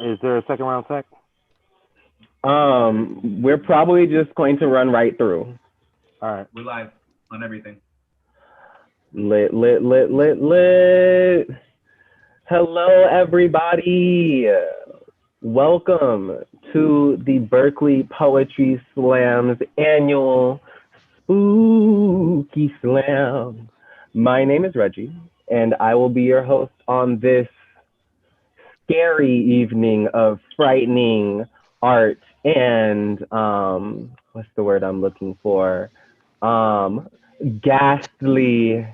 Is there a second round tech? We're probably just going to run right through. All right. We're live on everything. Lit, lit, lit, lit, lit. Hello, everybody. Welcome to the Berkeley Poetry Slam's annual Spooky Slam. My name is Reggie, and I will be your host on this scary evening of frightening art and what's the word I'm looking for? Ghastly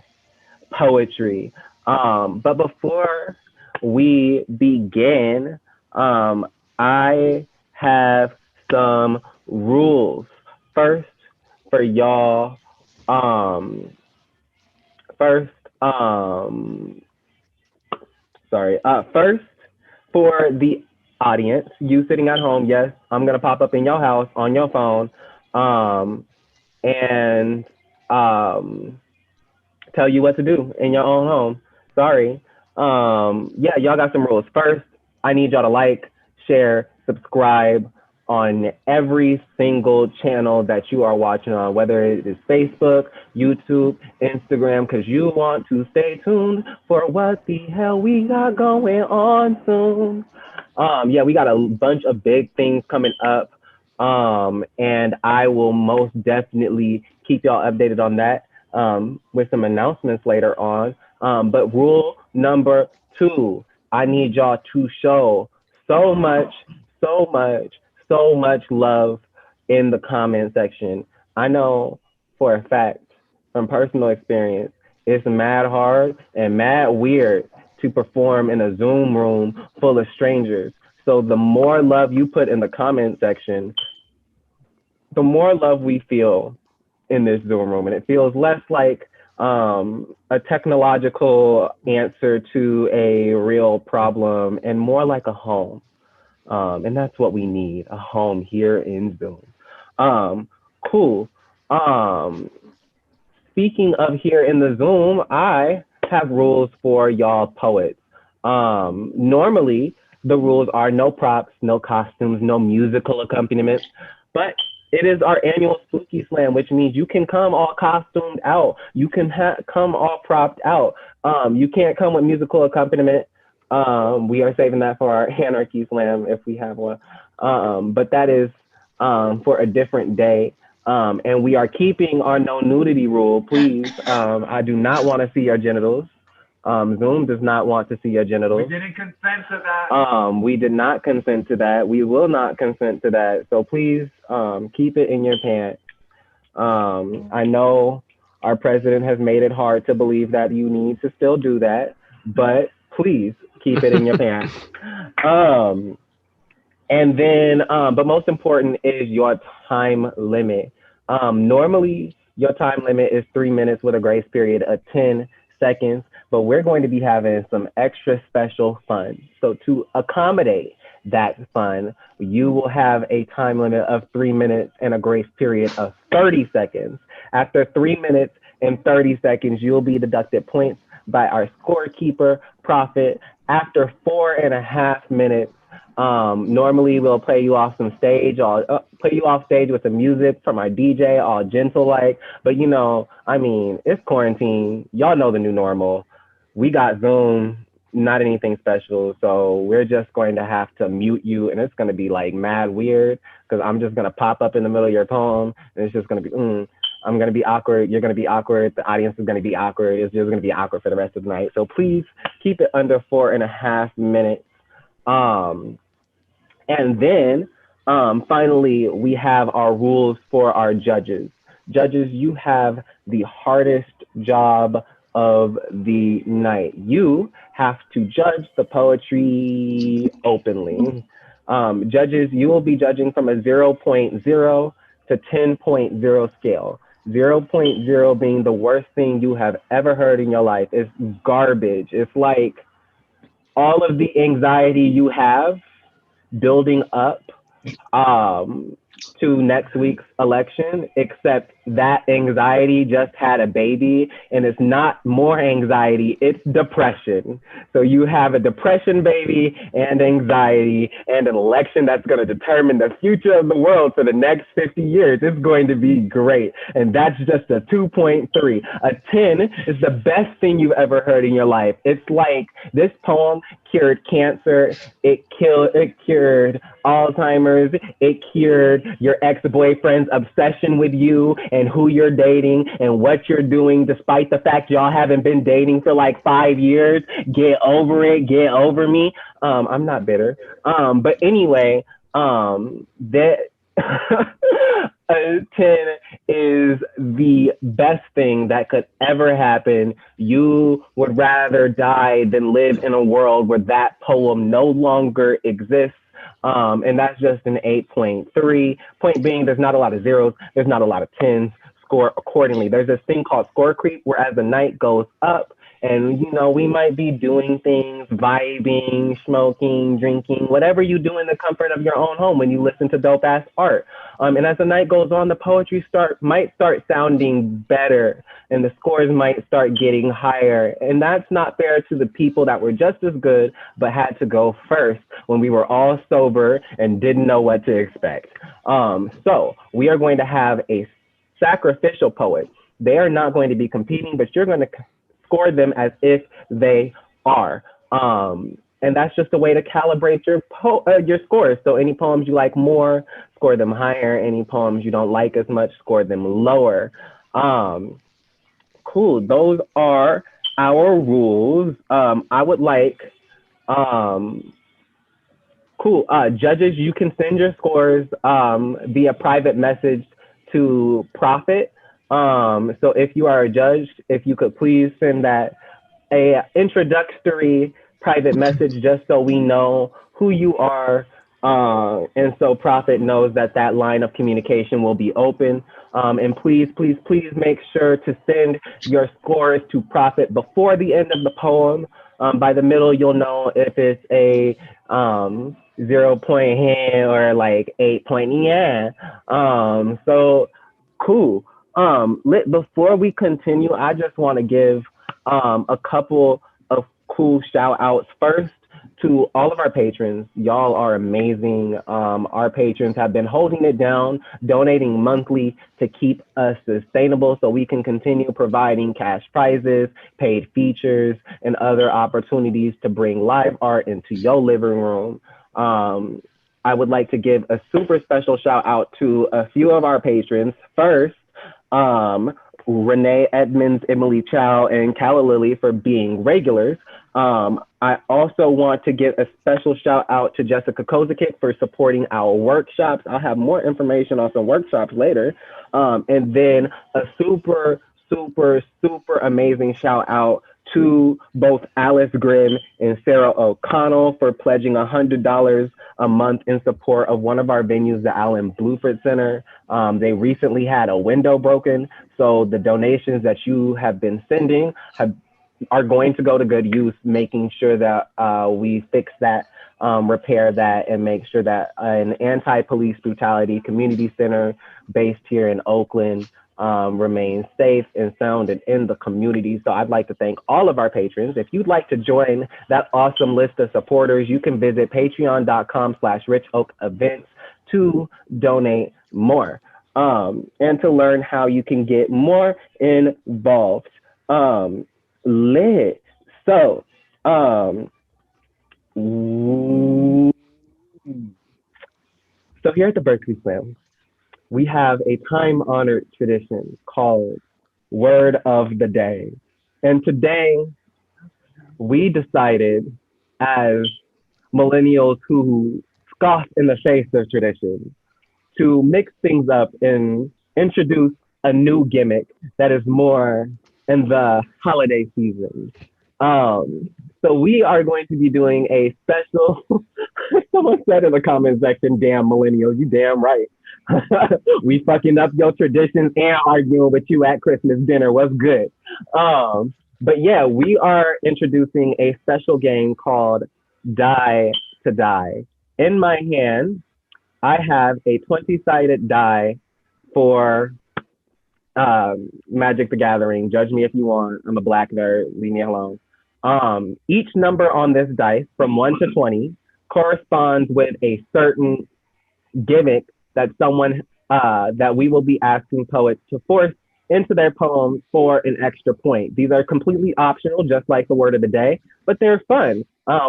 poetry. But before we begin, I have some rules. First, for y'all, first, first for the audience, you sitting at home, yes, I'm gonna pop up in your house on your phone, and tell you what to do in your own home. Sorry. Yeah, y'all got some rules. First, I need y'all to like, share, subscribe on every single channel that you are watching on, whether it is Facebook, YouTube, Instagram, because you want to stay tuned for what the hell we got going on soon. Yeah, we got a bunch of big things coming up, and I will most definitely keep y'all updated on that with some announcements later on. But rule number 2, I need y'all to show so much love in the comment section. I know for a fact from personal experience, it's mad hard and mad weird to perform in a Zoom room full of strangers. So the more love you put in the comment section, the more love we feel in this Zoom room. And it feels less like a technological answer to a real problem and more like a home. And that's what we need, a home here in Zoom. Cool. Speaking of here in the Zoom, I have rules for y'all poets. Normally, the rules are no props, no costumes, no musical accompaniment, but it is our annual Spooky Slam, which means you can come all costumed out. You can come all propped out. You can't come with musical accompaniment. We are saving that for our Anarchy Slam if we have one. But that is for a different day. And we are keeping our no nudity rule, please. I do not want to see your genitals. Zoom does not want to see your genitals. We didn't consent to that. We did not consent to that. We will not consent to that. So please keep it in your pants. I know our president has made it hard to believe that you need to still do that, but please keep it in your pants. And then, but most important is your time limit. Normally, your time limit is 3 minutes with a grace period of 10 seconds, but we're going to be having some extra special fun. So to accommodate that fun, you will have a time limit of 3 minutes and a grace period of 30 seconds. After 3 minutes and 30 seconds, you'll be deducted points by our scorekeeper, Prophet. After 4.5 minutes, normally we'll play you off some stage, or play you off stage with the music from our DJ, all gentle like. But you know, I mean, it's quarantine. Y'all know the new normal. We got Zoom, not anything special. So we're just going to have to mute you, and it's going to be like mad weird because I'm just going to pop up in the middle of your poem, and it's just going to be, I'm going to be awkward. You're going to be awkward. The audience is going to be awkward. It's just going to be awkward for the rest of the night. So please keep it under 4.5 minutes. And then finally, we have our rules for our judges. Judges, you have the hardest job of the night. You have to judge the poetry openly. Judges, you will be judging from a 0.0 to 10.0 scale. 0.0 being the worst thing you have ever heard in your life. It's garbage. It's like all of the anxiety you have building up to next week's election, except that anxiety just had a baby, and it's not more anxiety, it's depression. So you have a depression baby and anxiety and an election that's going to determine the future of the world for the next 50 years. It's going to be great. And that's just a 2.3. A 10 is the best thing you've ever heard in your life. It's like this poem cured cancer, it cured Alzheimer's, it cured your ex-boyfriend's obsession with you and who you're dating and what you're doing, despite the fact y'all haven't been dating for like 5 years. Get over it, get over me. I'm not bitter. But anyway, that a 10 is the best thing that could ever happen. You would rather die than live in a world where that poem no longer exists. And that's just an 8.3. Point being, there's not a lot of zeros, there's not a lot of 10s. Score accordingly. There's this thing called score creep, where as the night goes up, and you know, we might be doing things, vibing, smoking, drinking, whatever you do in the comfort of your own home when you listen to dope ass art. And as the night goes on, the poetry might start sounding better, and the scores might start getting higher. And that's not fair to the people that were just as good but had to go first when we were all sober and didn't know what to expect. So we are going to have a sacrificial poet. They are not going to be competing, but you're going to score them as if they are. And that's just a way to calibrate your scores. So any poems you like more, score them higher. Any poems you don't like as much, score them lower. Cool. Those are our rules. I would like, cool. Judges, you can send your scores via private message to Prophet. So if you are a judge, if you could please send that a introductory private message, just so we know who you are. And so Prophet knows that that line of communication will be open. And please, please, please make sure to send your scores to Prophet before the end of the poem. By the middle, you'll know if it's a 0-point hand or like 8-point yeah. So cool. Before we continue, I just want to give a couple of cool shout outs. First, to all of our patrons. Y'all are amazing. Our patrons have been holding it down, donating monthly to keep us sustainable so we can continue providing cash prizes, paid features, and other opportunities to bring live art into your living room. I would like to give a super special shout out to a few of our patrons. First, Renee Edmonds, Emily Chow, and Calla Lily for being regulars. I also want to give a special shout out to Jessica Kozakik for supporting our workshops. I'll have more information on some workshops later. And then a super, super, super amazing shout out to both Alice Grimm and Sarah O'Connell for pledging $100 a month in support of one of our venues, the Allen Bluford Center. They recently had a window broken, so the donations that you have been sending are going to go to good use, making sure that we fix that, repair that, and make sure that an anti-police brutality community center based here in Oakland remains safe and sound and in the community. So I'd like to thank all of our patrons. If you'd like to join that awesome list of supporters, you can visit patreon.com/richoakevents to donate more and to learn how you can get more involved. Lit. So, so here at the Berkeley Slam, we have a time-honored tradition called Word of the Day. And today, we decided as millennials who scoff in the face of tradition to mix things up and introduce a new gimmick that is more in the holiday season. So we are going to be doing a special, someone said in the comment section, damn millennials, you damn right. We fucking up your traditions and arguing with you at Christmas dinner. What's good? But yeah, we are introducing a special game called Die to Die. In my hand, I have a 20-sided die for Magic the Gathering. Judge me if you want. I'm a black nerd. Leave me alone. Each number on this dice, from 1 to 20, corresponds with a certain gimmick that someone that we will be asking poets to force into their poems for an extra point. These are completely optional, just like the word of the day, but they're fun.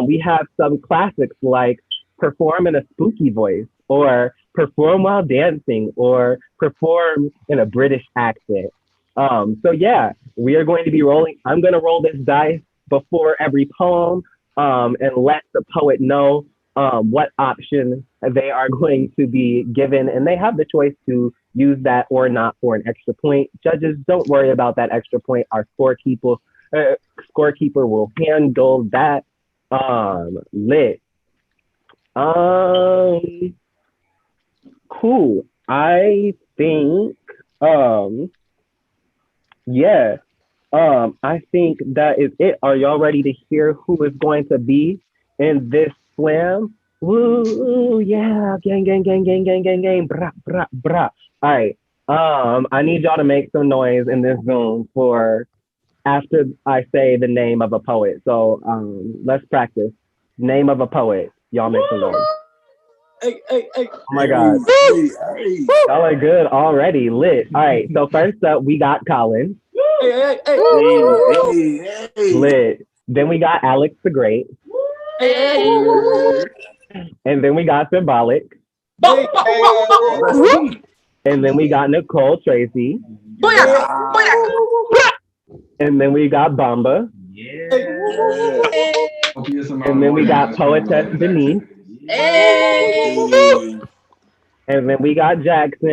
We have some classics like perform in a spooky voice, or perform while dancing, or perform in a British accent. So yeah, we are going to be rolling. I'm going to roll this dice before every poem and let the poet know what option they are going to be given, and they have the choice to use that or not for an extra point. Judges, don't worry about that extra point. Our scorekeeper will handle that. Lit. Cool. I think, yeah. I think that is it. Are y'all ready to hear who is going to be in this slam? Woo, yeah, gang, gang, gang, gang, gang, gang, gang, brah, brah, brah. All right. I need y'all to make some noise in this Zoom for after I say the name of a poet. So let's practice. Name of a poet. Y'all make some noise. Hey. Oh my God. Hey. Y'all are good already. Lit. All right. So first up, we got Colin. Hey. Lit. Then we got Alex the Great. Hey. And then we got Symbolic. And then we got Nicole Tracy. And then we got Bamba. And then we got Poetess Denise. And then we got Jackson.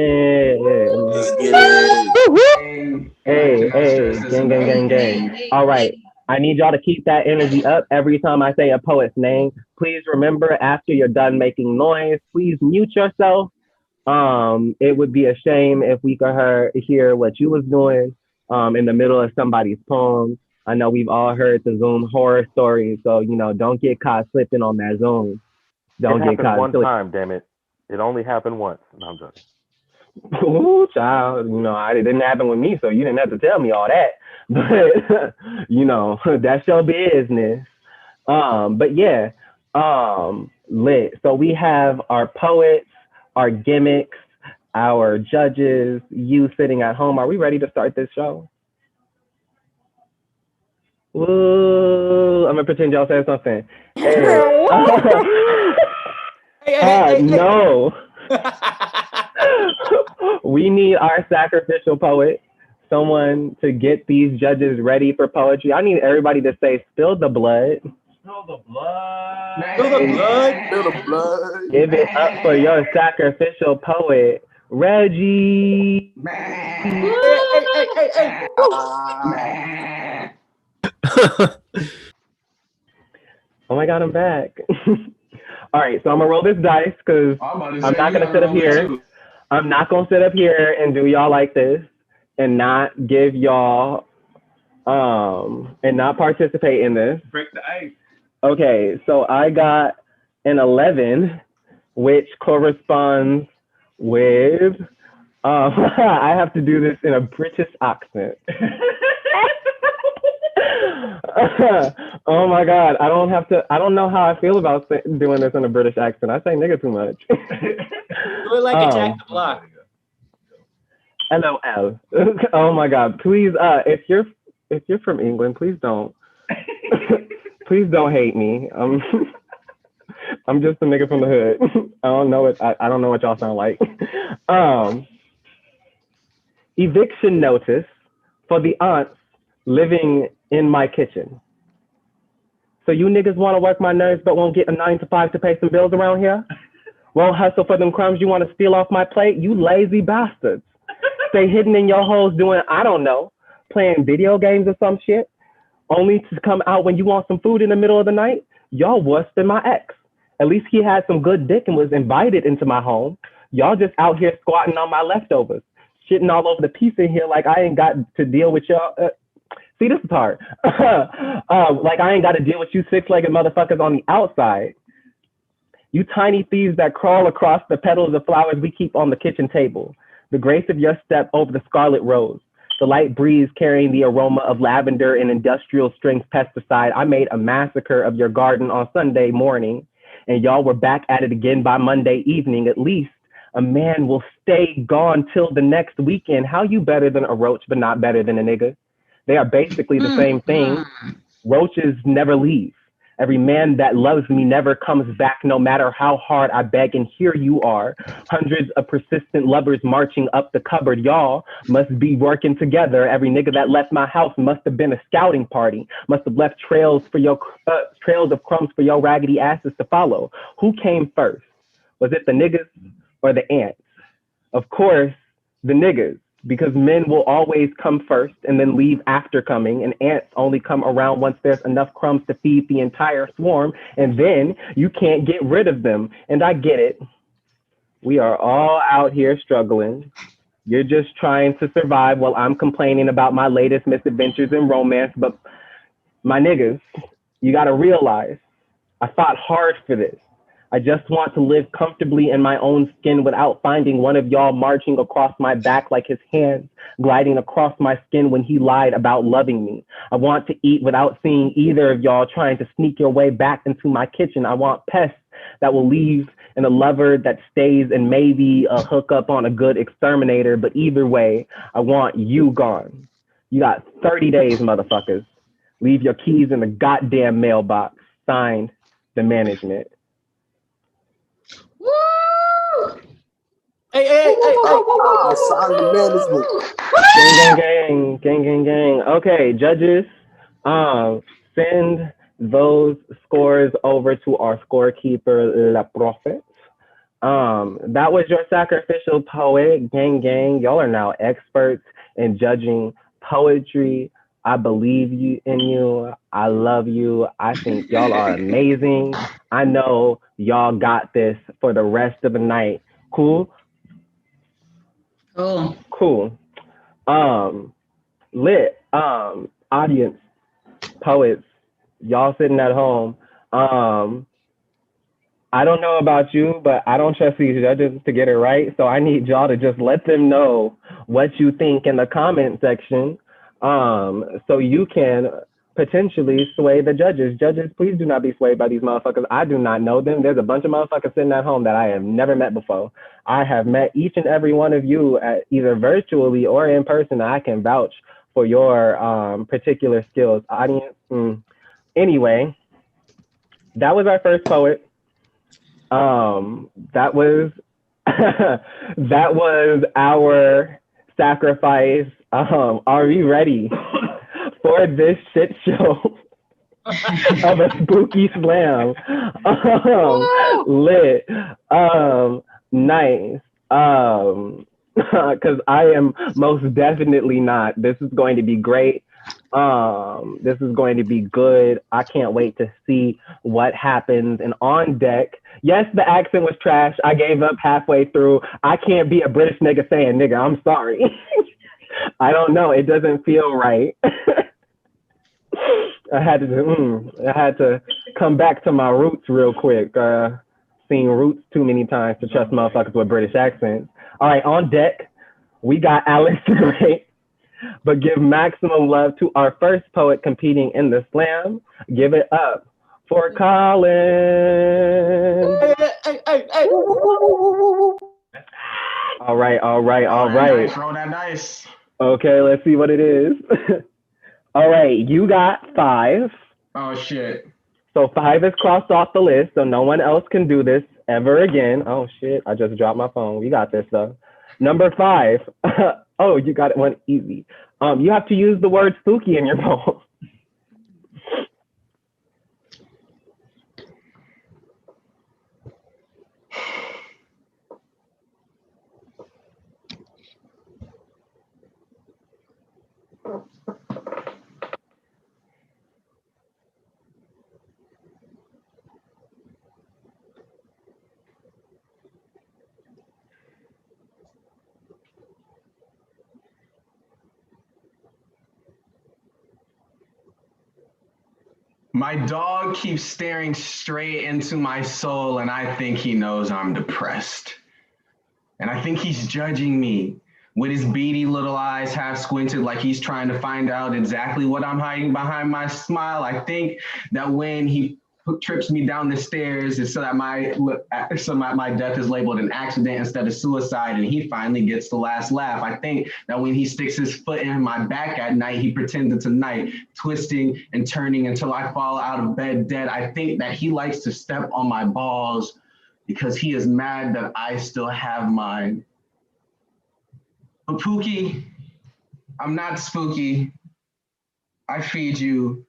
Hey, gang. All right. I need y'all to keep that energy up every time I say a poet's name. Please remember, after you're done making noise, please mute yourself. It would be a shame if we could hear what you was doing in the middle of somebody's poem. I know we've all heard the Zoom horror stories, so don't get caught slipping on that Zoom. Don't get caught one time, damn it. It only happened once. No, I'm joking. Ooh, child, it didn't happen with me, so you didn't have to tell me all that. But that's your business. But yeah, lit. So we have our poets, our gimmicks, our judges, you sitting at home. Are we ready to start this show? Ooh, I'm gonna pretend y'all said something. Hey. No. We need our sacrificial poet, someone to get these judges ready for poetry. I need everybody to say, spill the blood. Spill the blood. Spill the blood. Give it up for your sacrificial poet, Reggie. Hey. Oh my God, I'm back. All right, so I'm gonna roll this dice because I'm not gonna sit up here. I'm not gonna sit up here and do y'all like this and not give y'all and not participate in this. Break the ice. Okay, so I got an 11, which corresponds with I have to do this in a British accent. Oh my God, I don't know how I feel about doing this in a British accent. I say nigga too much. Do it like a Jack the Block. LOL. Oh my God, please, if you're from England, please don't hate me. I'm just a nigga from the hood. I don't know what y'all sound like. Eviction notice for the aunts living in my kitchen. So you niggas want to work my nerves but won't get a 9 to 5 to pay some bills around here? Won't hustle for them crumbs you want to steal off my plate? You lazy bastards. Stay hidden in your holes doing, I don't know, playing video games or some shit, only to come out when you want some food in the middle of the night? Y'all worse than my ex. At least he had some good dick and was invited into my home. Y'all just out here squatting on my leftovers, shitting all over the piece in here like I ain't got to deal with y'all. See, this is hard. Like I ain't got to deal with you 6-legged motherfuckers on the outside. You tiny thieves that crawl across the petals of flowers we keep on the kitchen table. The grace of your step over the scarlet rose. The light breeze carrying the aroma of lavender and industrial strength pesticide. I made a massacre of your garden on Sunday morning, and y'all were back at it again by Monday evening. At least a man will stay gone till the next weekend. How you better than a roach, but not better than a nigga? They are basically the same thing. Roaches never leave. Every man that loves me never comes back, no matter how hard I beg. And here you are, hundreds of persistent lovers marching up the cupboard. Y'all must be working together. Every nigga that left my house must have been a scouting party. Must have left trails of crumbs for your raggedy asses to follow. Who came first? Was it the niggas or the ants? Of course, the niggas. Because men will always come first and then leave after coming, and ants only come around once there's enough crumbs to feed the entire swarm, and then you can't get rid of them. And I get it. We are all out here struggling. You're just trying to survive while I'm complaining about my latest misadventures in romance. But my niggas, you gotta realize, I fought hard for this. I just want to live comfortably in my own skin without finding one of y'all marching across my back like his hands gliding across my skin when he lied about loving me. I want to eat without seeing either of y'all trying to sneak your way back into my kitchen. I want pests that will leave and a lover that stays and maybe a hookup on a good exterminator. But either way, I want you gone. You got 30 days, motherfuckers. Leave your keys in the goddamn mailbox. Signed, the management. Woo! Hey. Sign the management. Gang. Okay, judges, send those scores over to our scorekeeper, La Prophet. That was your sacrificial poet, gang. Y'all are now experts in judging poetry. I believe in you. I love you. I think y'all are amazing. I know y'all got this for the rest of the night. Cool. Lit. Audience, poets, y'all sitting at home. I don't know about you, but I don't trust these judges to get it right. So I need y'all to just let them know what you think in the comment section. So you can potentially sway the judges. Judges, please do not be swayed by these motherfuckers. I do not know them. There's a bunch of motherfuckers sitting at home that I have never met before. I have met each and every one of you at either virtually or in person. I can vouch for your particular skills. Audience. Anyway, that was our first poet. That was that was our sacrifice. Are we ready for this shit show of a spooky slam? Lit. Nice. Because I am most definitely not. This is going to be great. This is going to be good. I can't wait to see what happens. And on deck, yes, the accent was trash. I gave up halfway through. I can't be a British nigga saying nigga. I'm sorry. I don't know. It doesn't feel right. I had to come back to my roots real quick. Seen Roots too many times to trust motherfuckers with British accents. All right, on deck, we got Alex Gray. But give maximum love to our first poet competing in the slam. Give it up for Colin. Hey. All right. Nice, roll that dice. Okay, let's see what it is. All right, you got 5. Oh, shit. So 5 is crossed off the list, so no one else can do this ever again. Oh, shit, I just dropped my phone. We got this, though. Number 5. Oh, you got it one easy. You have to use the word spooky in your poem. My dog keeps staring straight into my soul, and I think he knows I'm depressed. And I think he's judging me with his beady little eyes half squinted like he's trying to find out exactly what I'm hiding behind my smile. I think that when he trips me down the stairs, it's so that my death is labeled an accident instead of suicide, and he finally gets the last laugh. I think that when he sticks his foot in my back at night, he pretends it's a knife, twisting and turning until I fall out of bed dead. I think that he likes to step on my balls because he is mad that I still have mine. But Pookie, I'm not spooky. I feed you.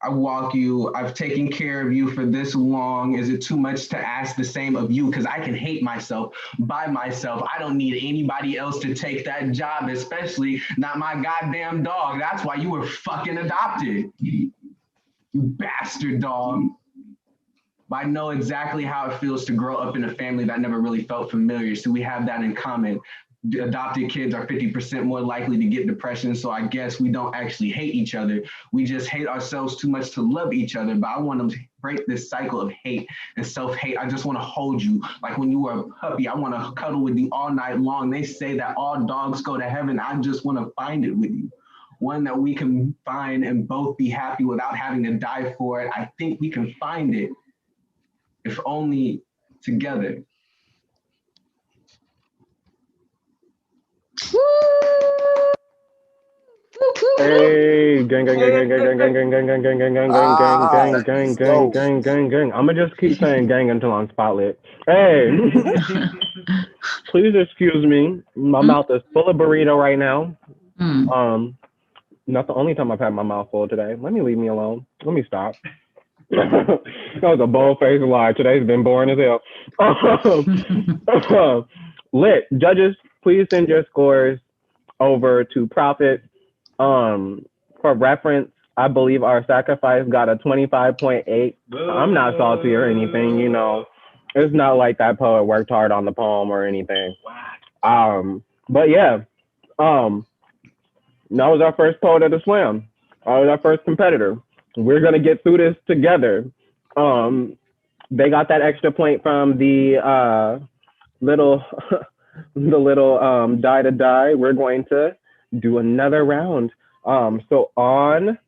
I walk you. I've taken care of you for this long. Is it too much to ask the same of you? Because I can hate myself by myself. I don't need anybody else to take that job, especially not my goddamn dog. That's why you were fucking adopted. You bastard dog. But I know exactly how it feels to grow up in a family that never really felt familiar. So we have that in common. Adopted kids are 50% more likely to get depression. So I guess we don't actually hate each other. We just hate ourselves too much to love each other. But I want to break this cycle of hate and self-hate. I just want to hold you. Like when you were a puppy, I want to cuddle with you all night long. They say that all dogs go to heaven. I just want to find it with you. One that we can find and both be happy without having to die for it. I think we can find it, if only together. Hey, gang, gang, gang, gang, gang, gang, gang, gang, gang, gang, gang, gang, gang, gang, gang, gang, gang, gang. I'ma just keep saying gang until I'm spotlit. Hey, please excuse me. My mouth is full of burrito right now. Not the only time I've had my mouth full today. Let me leave me alone. Let me stop. That was a bold-faced lie. Today's been boring as hell. Lit. Judges, please send your scores over to Prophet. For reference, I believe our sacrifice got a 25.8. I'm not salty or anything, you know. It's not like that poet worked hard on the poem or anything. But yeah, that was our first poet at the slam. That was our first competitor. We're gonna get through this together. They got that extra point from the little die to die. We're going to do another round. So on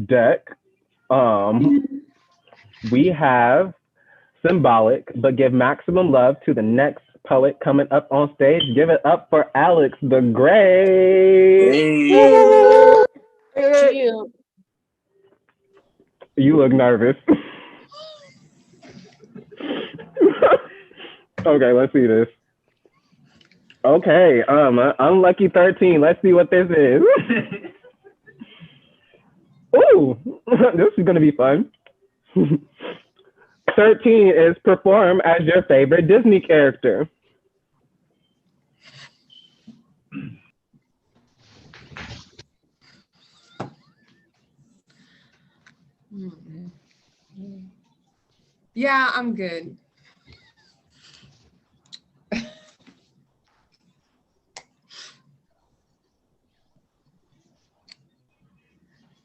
deck, we have Symbolic, but give maximum love to the next poet coming up on stage. Give it up for Alex the Great. Hey. You look nervous. Okay, let's see this. Okay, unlucky 13. Let's see what this is. Ooh, this is gonna be fun. 13 is perform as your favorite Disney character. Yeah, I'm good.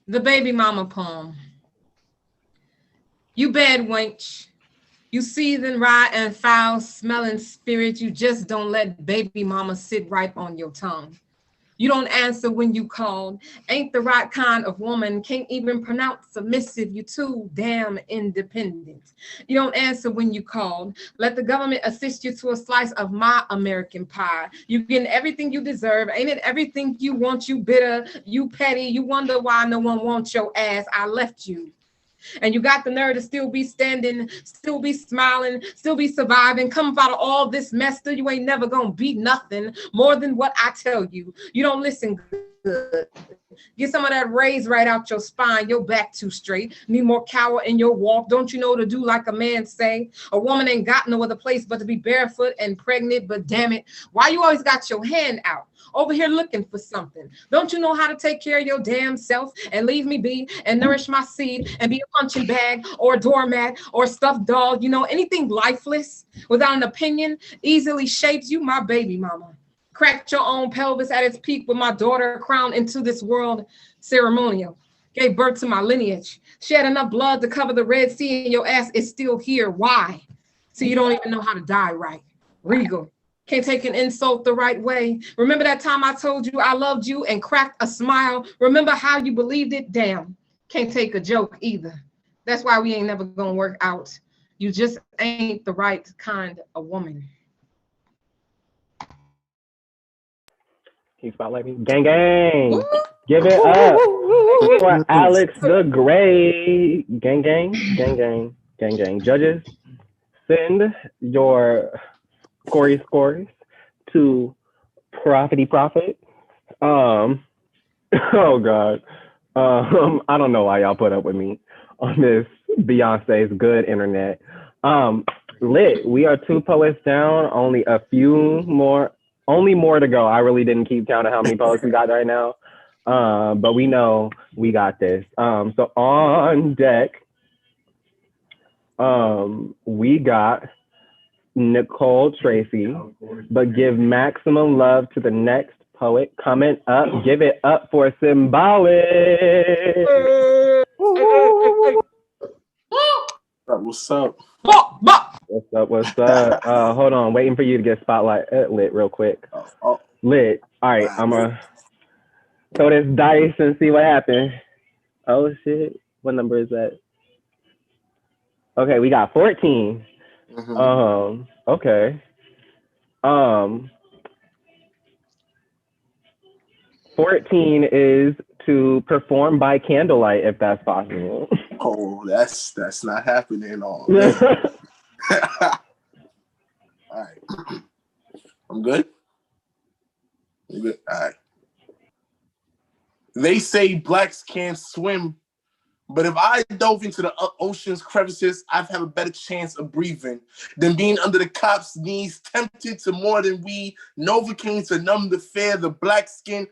The Baby Mama poem. You bad wench, you seething, rye and foul smelling spirit, you just don't let baby mama sit ripe on your tongue. You don't answer when you called, ain't the right kind of woman, can't even pronounce submissive, you too damn independent. You don't answer when you called, let the government assist you to a slice of my American pie. You getting everything you deserve, ain't it everything you want, you bitter, you petty, you wonder why no one wants your ass, I left you. And you got the nerve to still be standing, still be smiling, still be surviving. Come out of all this mess, still you ain't never gonna be nothing more than what I tell you. You don't listen good. Get some of that raise right out your spine, your back too straight. Need more cower in your walk. Don't you know to do like a man say? A woman ain't got no other place but to be barefoot and pregnant, but damn it, why you always got your hand out? Over here looking for something. Don't you know how to take care of your damn self and leave me be and nourish my seed and be a punching bag or a doormat or a stuffed dog? You know, anything lifeless without an opinion easily shapes you, my baby mama. Cracked your own pelvis at its peak with my daughter crowned into this world ceremonial. gave birth to my lineage, shed enough blood to cover the Red Sea, and your ass is still here. Why? So you don't even know how to die right. Regal. Can't take an insult the right way. Remember that time I told you I loved you and cracked a smile? Remember how you believed it? Damn. Can't take a joke either. That's why we ain't never gonna work out. You just ain't the right kind of woman. Can you spotlight me? Gang, gang. Give it up for Alex the Great. Gang, gang, gang, gang, gang, gang. Judges, send your scores to Profity Profit. Oh God. I don't know why y'all put up with me on this Beyonce's good internet. Lit, we are 2 poets down, only more to go. I really didn't keep count of how many poets we got right now. But we know we got this. So on deck, we got Nicole Tracy, but give maximum love to the next poet coming up. Give it up for Symbolic. What's up? What's up? Hold on, waiting for you to get spotlight lit real quick. Lit. All right, I'm gonna throw this dice and see what happens. Oh shit, what number is that? Okay, we got 14. Okay. 14 is to perform by candlelight, if that's possible. Oh, that's not happening. All right. I'm good. I'm good. All right. They say blacks can't swim, but if I dove into the ocean's crevices, I'd have a better chance of breathing than being under the cops' knees, tempted to more than we. Novocaine to numb the fear, the black suit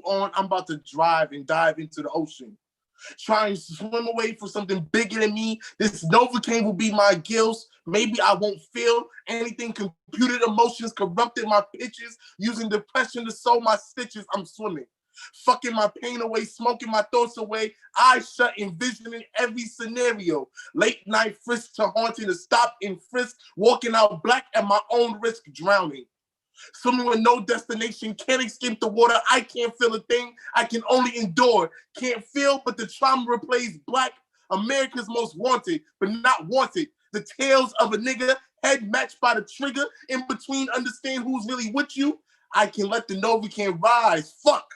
on. I'm about to drive and dive into the ocean. Trying to swim away from something bigger than me. This Novocaine will be my gills. Maybe I won't feel anything. Computed emotions corrupted my pitches. Using depression to sew my stitches. I'm swimming. Fucking my pain away, smoking my thoughts away. Eyes shut, envisioning every scenario. Late night frisk to haunting, to stop and frisk. Walking out black at my own risk, drowning. Swimming with no destination, can't escape the water. I can't feel a thing, I can only endure. Can't feel, but the trauma replays black. America's most wanted, but not wanted. The tales of a nigga, head matched by the trigger. In between, understand who's really with you. I can let the Novocaine rise, fuck.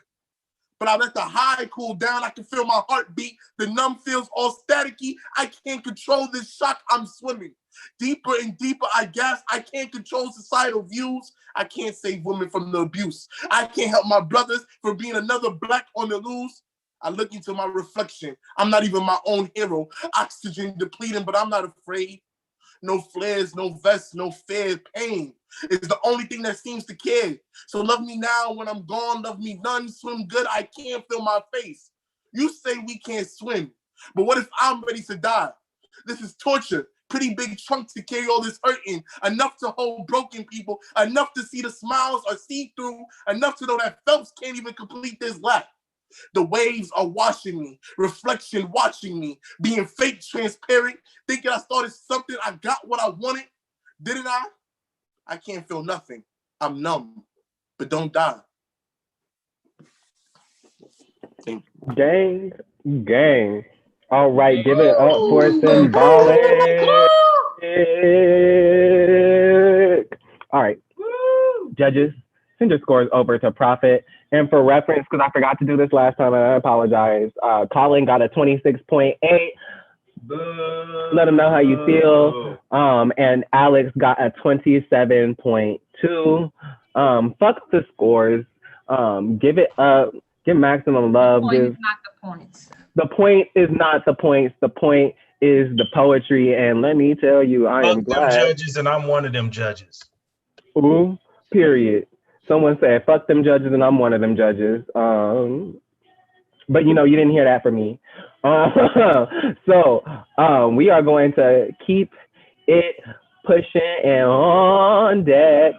But I let the high cool down. I can feel my heartbeat. The numb feels all staticky. I can't control this shock. I'm swimming. Deeper and deeper, I guess. I can't control societal views. I can't save women from the abuse. I can't help my brothers from being another black on the loose. I look into my reflection. I'm not even my own hero. Oxygen depleting, but I'm not afraid. No flares, no vests, no fear, pain. It's the only thing that seems to care. So love me now when I'm gone, love me none, swim good, I can't feel my face. You say we can't swim, but what if I'm ready to die? This is torture, pretty big trunk to carry all this hurt in, enough to hold broken people, enough to see the smiles are see-through, enough to know that Phelps can't even complete this lap. The waves are washing me, reflection watching me, being fake transparent, thinking I started something, I got what I wanted, didn't I? I can't feel nothing. I'm numb, but don't die. Gang, gang. All right, give it up for Symbolic. All right, judges, send your scores over to Prophet. And for reference, because I forgot to do this last time, and I apologize, Colin got a 26.8. Let him know how you feel. And Alex got a 27.2. Fuck the scores. Give it up. Give maximum love. It's not the points. The point is not the points. The point is the poetry. And let me tell you, I am glad. Them judges, and I'm one of them judges. Ooh, period. Someone said, fuck them judges, and I'm one of them judges. But you know, you didn't hear that from me. So we are going to keep it pushing, and on deck,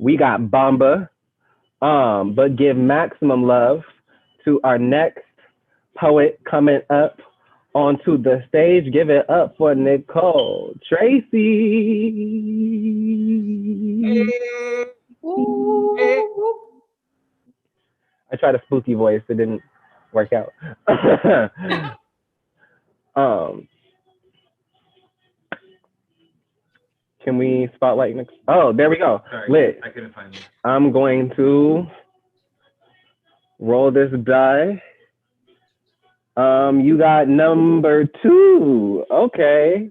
we got Bamba. But give maximum love to our next poet coming up onto the stage. Give it up for Nicole Tracy. I tried a spooky voice, it didn't work out. Can we spotlight next? Oh, there we go. Sorry, Lit. I couldn't find it. I'm going to roll this die. You got number 2. Okay.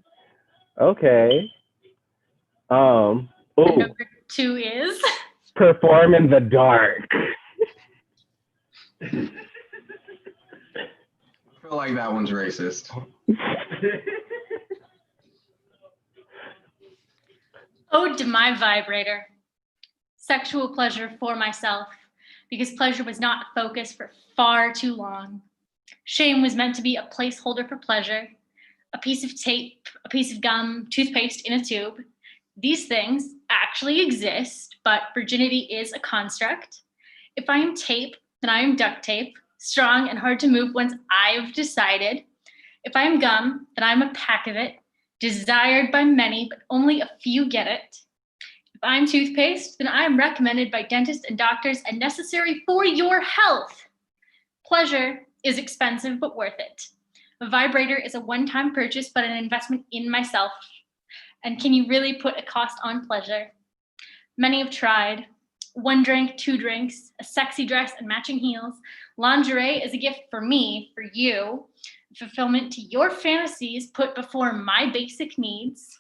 Ooh, Number 2 is Perform in the Dark. I feel like that one's racist. Ode to my vibrator. Sexual pleasure for myself, because pleasure was not a focus for far too long. Shame was meant to be a placeholder for pleasure. A piece of tape, a piece of gum, toothpaste in a tube. These things actually exist, but virginity is a construct. If I am tape, then I am duct tape, strong and hard to move once I've decided. If I am gum, then I'm a pack of it, desired by many, but only a few get it. If I'm toothpaste, then I am recommended by dentists and doctors and necessary for your health. Pleasure is expensive, but worth it. A vibrator is a one-time purchase, but an investment in myself. And can you really put a cost on pleasure? Many have tried. 1 drink, 2 drinks, a sexy dress and matching heels. Lingerie is a gift for me, for you. Fulfillment to your fantasies put before my basic needs.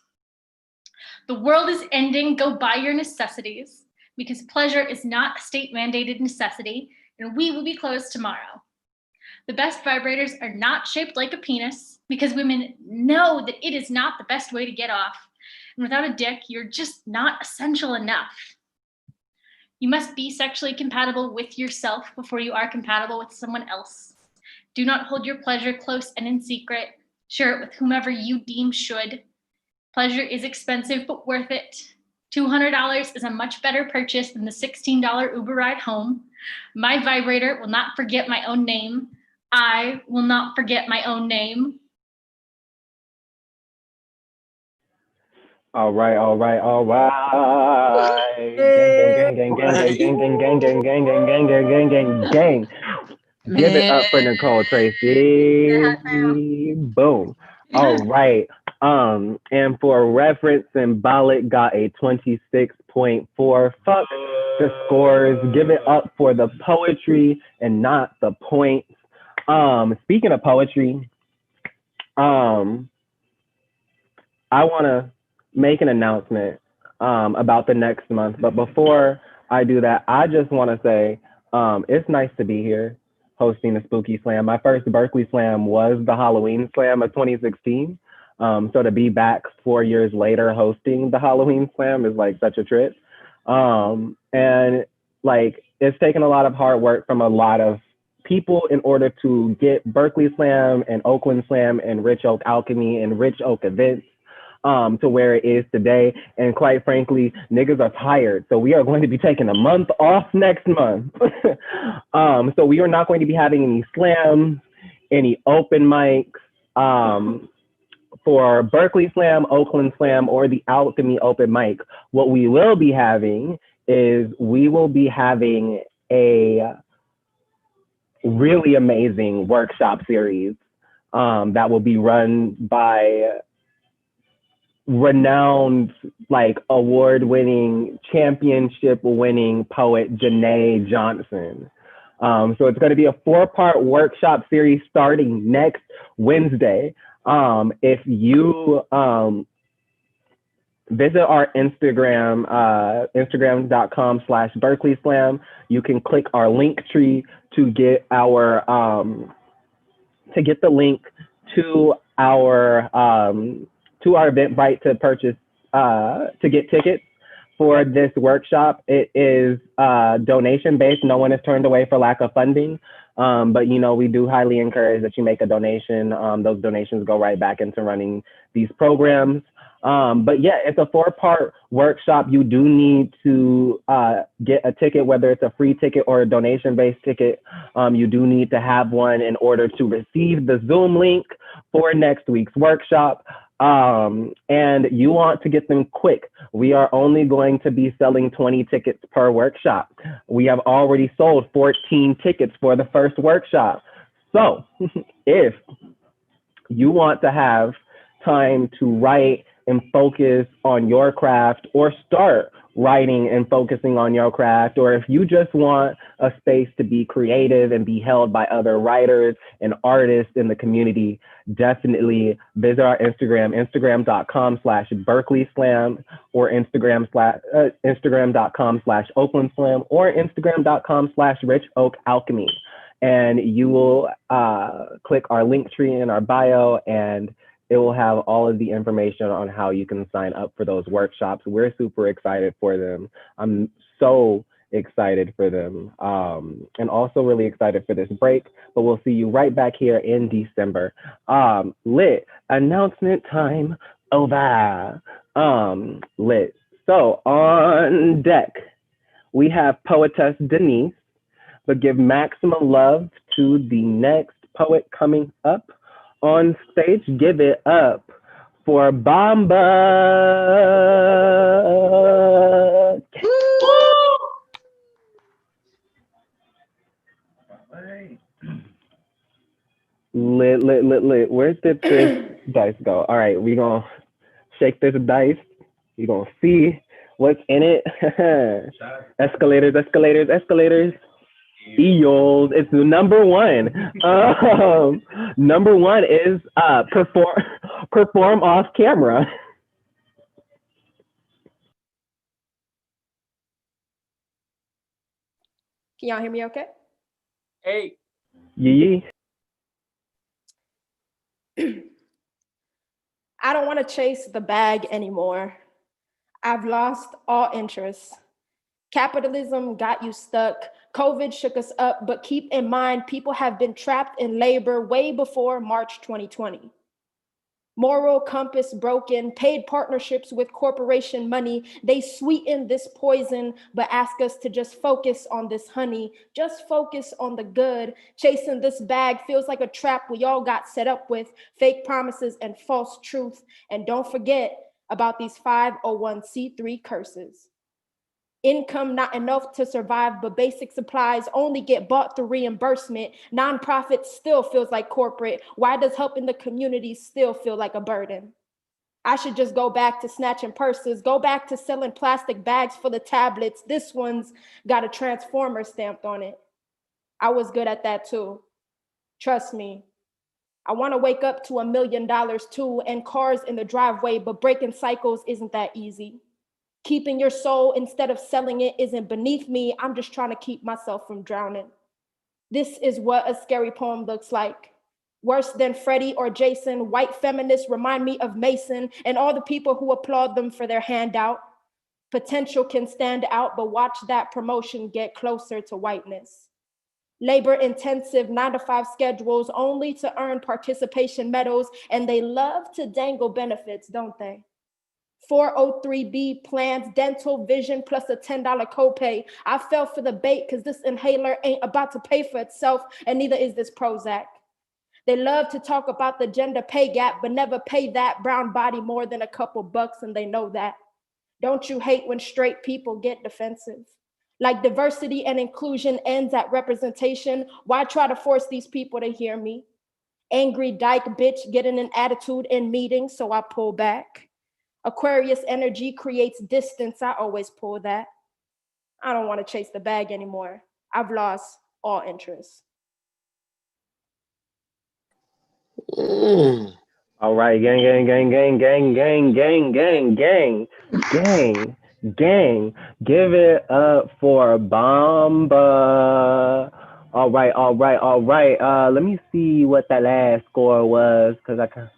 The world is ending, go buy your necessities, because pleasure is not a state-mandated necessity, and we will be closed tomorrow. The best vibrators are not shaped like a penis, because women know that it is not the best way to get off. And without a dick, you're just not essential enough. You must be sexually compatible with yourself before you are compatible with someone else. Do not hold your pleasure close and in secret. Share it with whomever you deem should. Pleasure is expensive, but worth it. $200 is a much better purchase than the $16 Uber ride home. My vibrator will not forget my own name. I will not forget my own name. All right. Gang. Give it up for Nicole Tracy. Boom. All right. And for reference, Symbolic got a 26.4. Fuck the scores. Give it up for the poetry and not the points. Speaking of poetry, I want to make an announcement about the next month. But before I do that, I just want to say it's nice to be here hosting the Spooky Slam. My first Berkeley Slam was the Halloween Slam of 2016. So to be back 4 years later hosting the Halloween Slam is like such a trip. And like it's taken a lot of hard work from a lot of people in order to get Berkeley Slam and Oakland Slam and Rich Oak Alchemy and Rich Oak events to where it is today. And quite frankly, niggas are tired. So we are going to be taking a month off next month. So we are not going to be having any slams, any open mics for Berkeley Slam, Oakland Slam, or the Alchemy open mic. What we will be having is we will be having a really amazing workshop series that will be run by renowned, like award-winning, championship-winning poet Janae Johnson. So it's going to be a 4-part workshop series starting next Wednesday. If you visit our Instagram, Instagram.com/Berkeley Slam, you can click our link tree to get our to get the link to our Eventbrite to purchase to get tickets for this workshop. It is donation based. No one is turned away for lack of funding. But you know, we do highly encourage that you make a donation. Those donations go right back into running these programs. But yeah, it's a 4-part workshop. You do need to get a ticket, whether it's a free ticket or a donation-based ticket. You do need to have one in order to receive the Zoom link for next week's workshop. And you want to get them quick. We are only going to be selling 20 tickets per workshop. We have already sold 14 tickets for the first workshop. So if you want to have time to write and focus on your craft, or start writing and focusing on your craft, or if you just want a space to be creative and be held by other writers and artists in the community, definitely visit our Instagram.com/Berkeley Slam, or Instagram.com/Oakland Slam, or Instagram.com/Rich Oak Alchemy. And you will click our link tree in our bio, and it will have all of the information on how you can sign up for those workshops. We're super excited for them. I'm so excited for them, and also really excited for this break, but we'll see you right back here in December. Lit, announcement time over. Lit. So on deck, we have poetess Denise, but give maximum love to the next poet coming up on stage. Give it up for Bamba. Lit. Where did this dice go? All right, we gonna shake this dice. You gonna see what's in it. Escalators. Eels. It's number one. Number one is perform off camera. Can y'all hear me okay? Hey. Yee. I don't want to chase the bag anymore. I've lost all interest. Capitalism got you stuck. COVID shook us up, but keep in mind, people have been trapped in labor way before March 2020. Moral compass broken, paid partnerships with corporation money. They sweeten this poison, but ask us to just focus on this honey. Just focus on the good. Chasing this bag feels like a trap we all got set up with, fake promises and false truth. And don't forget about these 501c3 curses. Income not enough to survive, but basic supplies only get bought through reimbursement. Nonprofit still feels like corporate. Why does helping the community still feel like a burden? I should just go back to snatching purses, go back to selling plastic bags for the tablets. This one's got a transformer stamped on it. I was good at that too. Trust me. I want to wake up to $1 million too, and cars in the driveway, but breaking cycles isn't that easy. Keeping your soul instead of selling it isn't beneath me. I'm just trying to keep myself from drowning. This is what a scary poem looks like. Worse than Freddie or Jason, white feminists remind me of Mason and all the people who applaud them for their handout. Potential can stand out, but watch that promotion get closer to whiteness. Labor-intensive 9-to-5 schedules only to earn participation medals, and they love to dangle benefits, don't they? 403B plans, dental, vision, plus a $10 copay. I fell for the bait because this inhaler ain't about to pay for itself, and neither is this Prozac. They love to talk about the gender pay gap, but never pay that brown body more than a couple bucks, and they know that. Don't you hate when straight people get defensive? Like diversity and inclusion ends at representation. Why try to force these people to hear me? Angry dyke bitch getting an attitude in meetings, so I pull back. Aquarius energy creates distance. I always pull that. I don't want to chase the bag anymore. I've lost all interest. All right, gang. Give it up for Bamba. All right. Let me see what that last score was, because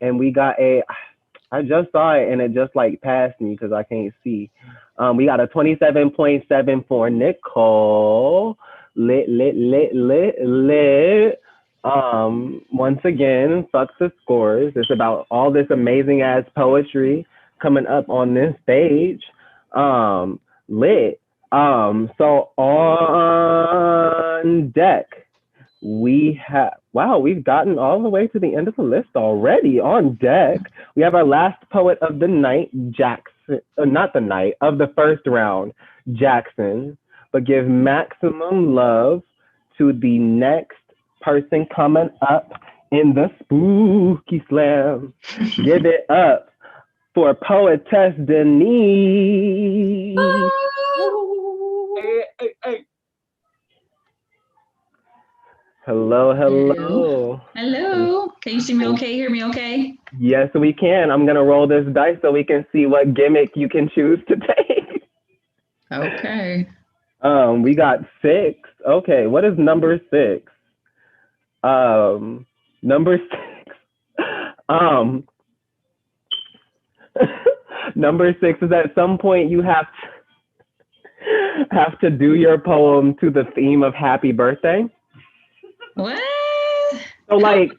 and we got I just saw it and it just like passed me because I can't see. We got a 27.7 for Nicole. Lit. Once again, fuck the scores. It's about all this amazing ass poetry coming up on this stage. Lit. So on deck, we have, wow, we've gotten all the way to the end of the list already. On deck, we have our last poet of the night, Jackson, not the night, of the first round, Jackson. But give maximum love to the next person coming up in the Spooky Slam. Give it up for poetess Denise. Hey. Hello. Hello. Can you see me okay? Hear me okay? Yes, we can. I'm gonna roll this dice so we can see what gimmick you can choose to take. Okay. We got 6. Okay, what is number 6? Number 6. Number 6 is at some point you have to do your poem to the theme of happy birthday. What? So like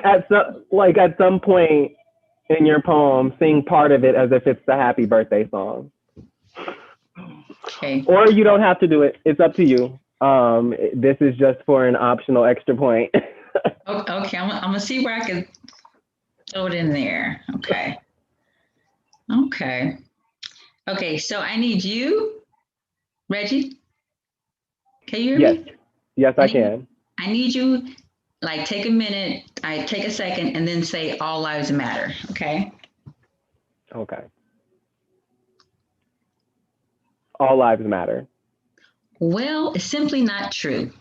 at some point in your poem, sing part of it as if it's the happy birthday song. Okay. Or you don't have to do it. It's up to you. This is just for an optional extra point. Okay, I'm gonna see where I can throw it in there. Okay. Okay, so I need you, Reggie. Can you hear me? Yes, I can. I need you, like, take a minute, take a second, and then say all lives matter, okay? Okay. All lives matter. Well, it's simply not true,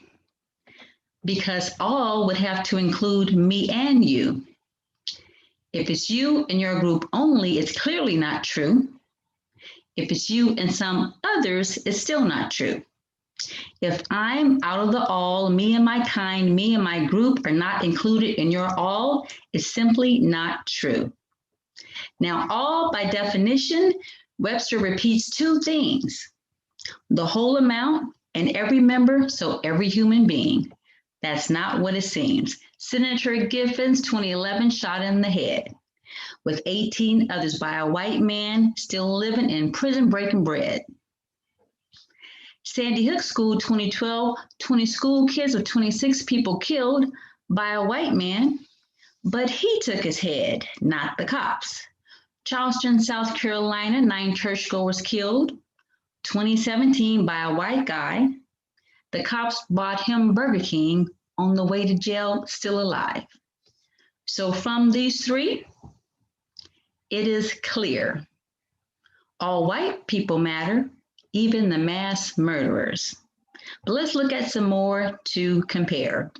because all would have to include me and you. If it's you and your group only, it's clearly not true. If it's you and some others, it's still not true. If I'm out of the all, me and my kind, me and my group are not included in your all, it's simply not true. Now, all by definition, Webster repeats 2 things: the whole amount and every member, so every human being. That's not what it seems. Senator Giffin's 2011 shot in the head, with 18 others by a white man still living in prison breaking bread. Sandy Hook School 2012, 20 school kids of 26 people killed by a white man, but he took his head, not the cops. Charleston, South Carolina, 9 churchgoers killed, 2017 by a white guy. The cops bought him Burger King on the way to jail, still alive. So from these 3, it is clear. All white people matter, even the mass murderers. But let's look at some more to compare.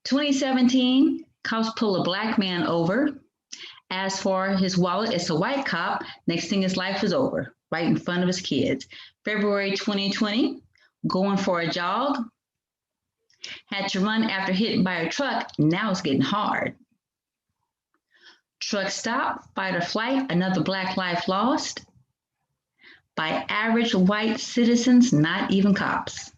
2017, cops pull a black man over. As for his wallet, it's a white cop. Next thing, his life is over, right in front of his kids. February 2020, going for a jog. Had to run after hit by a truck. Now it's getting hard. Truck stop, fight or flight, another black life lost by average white citizens, not even cops.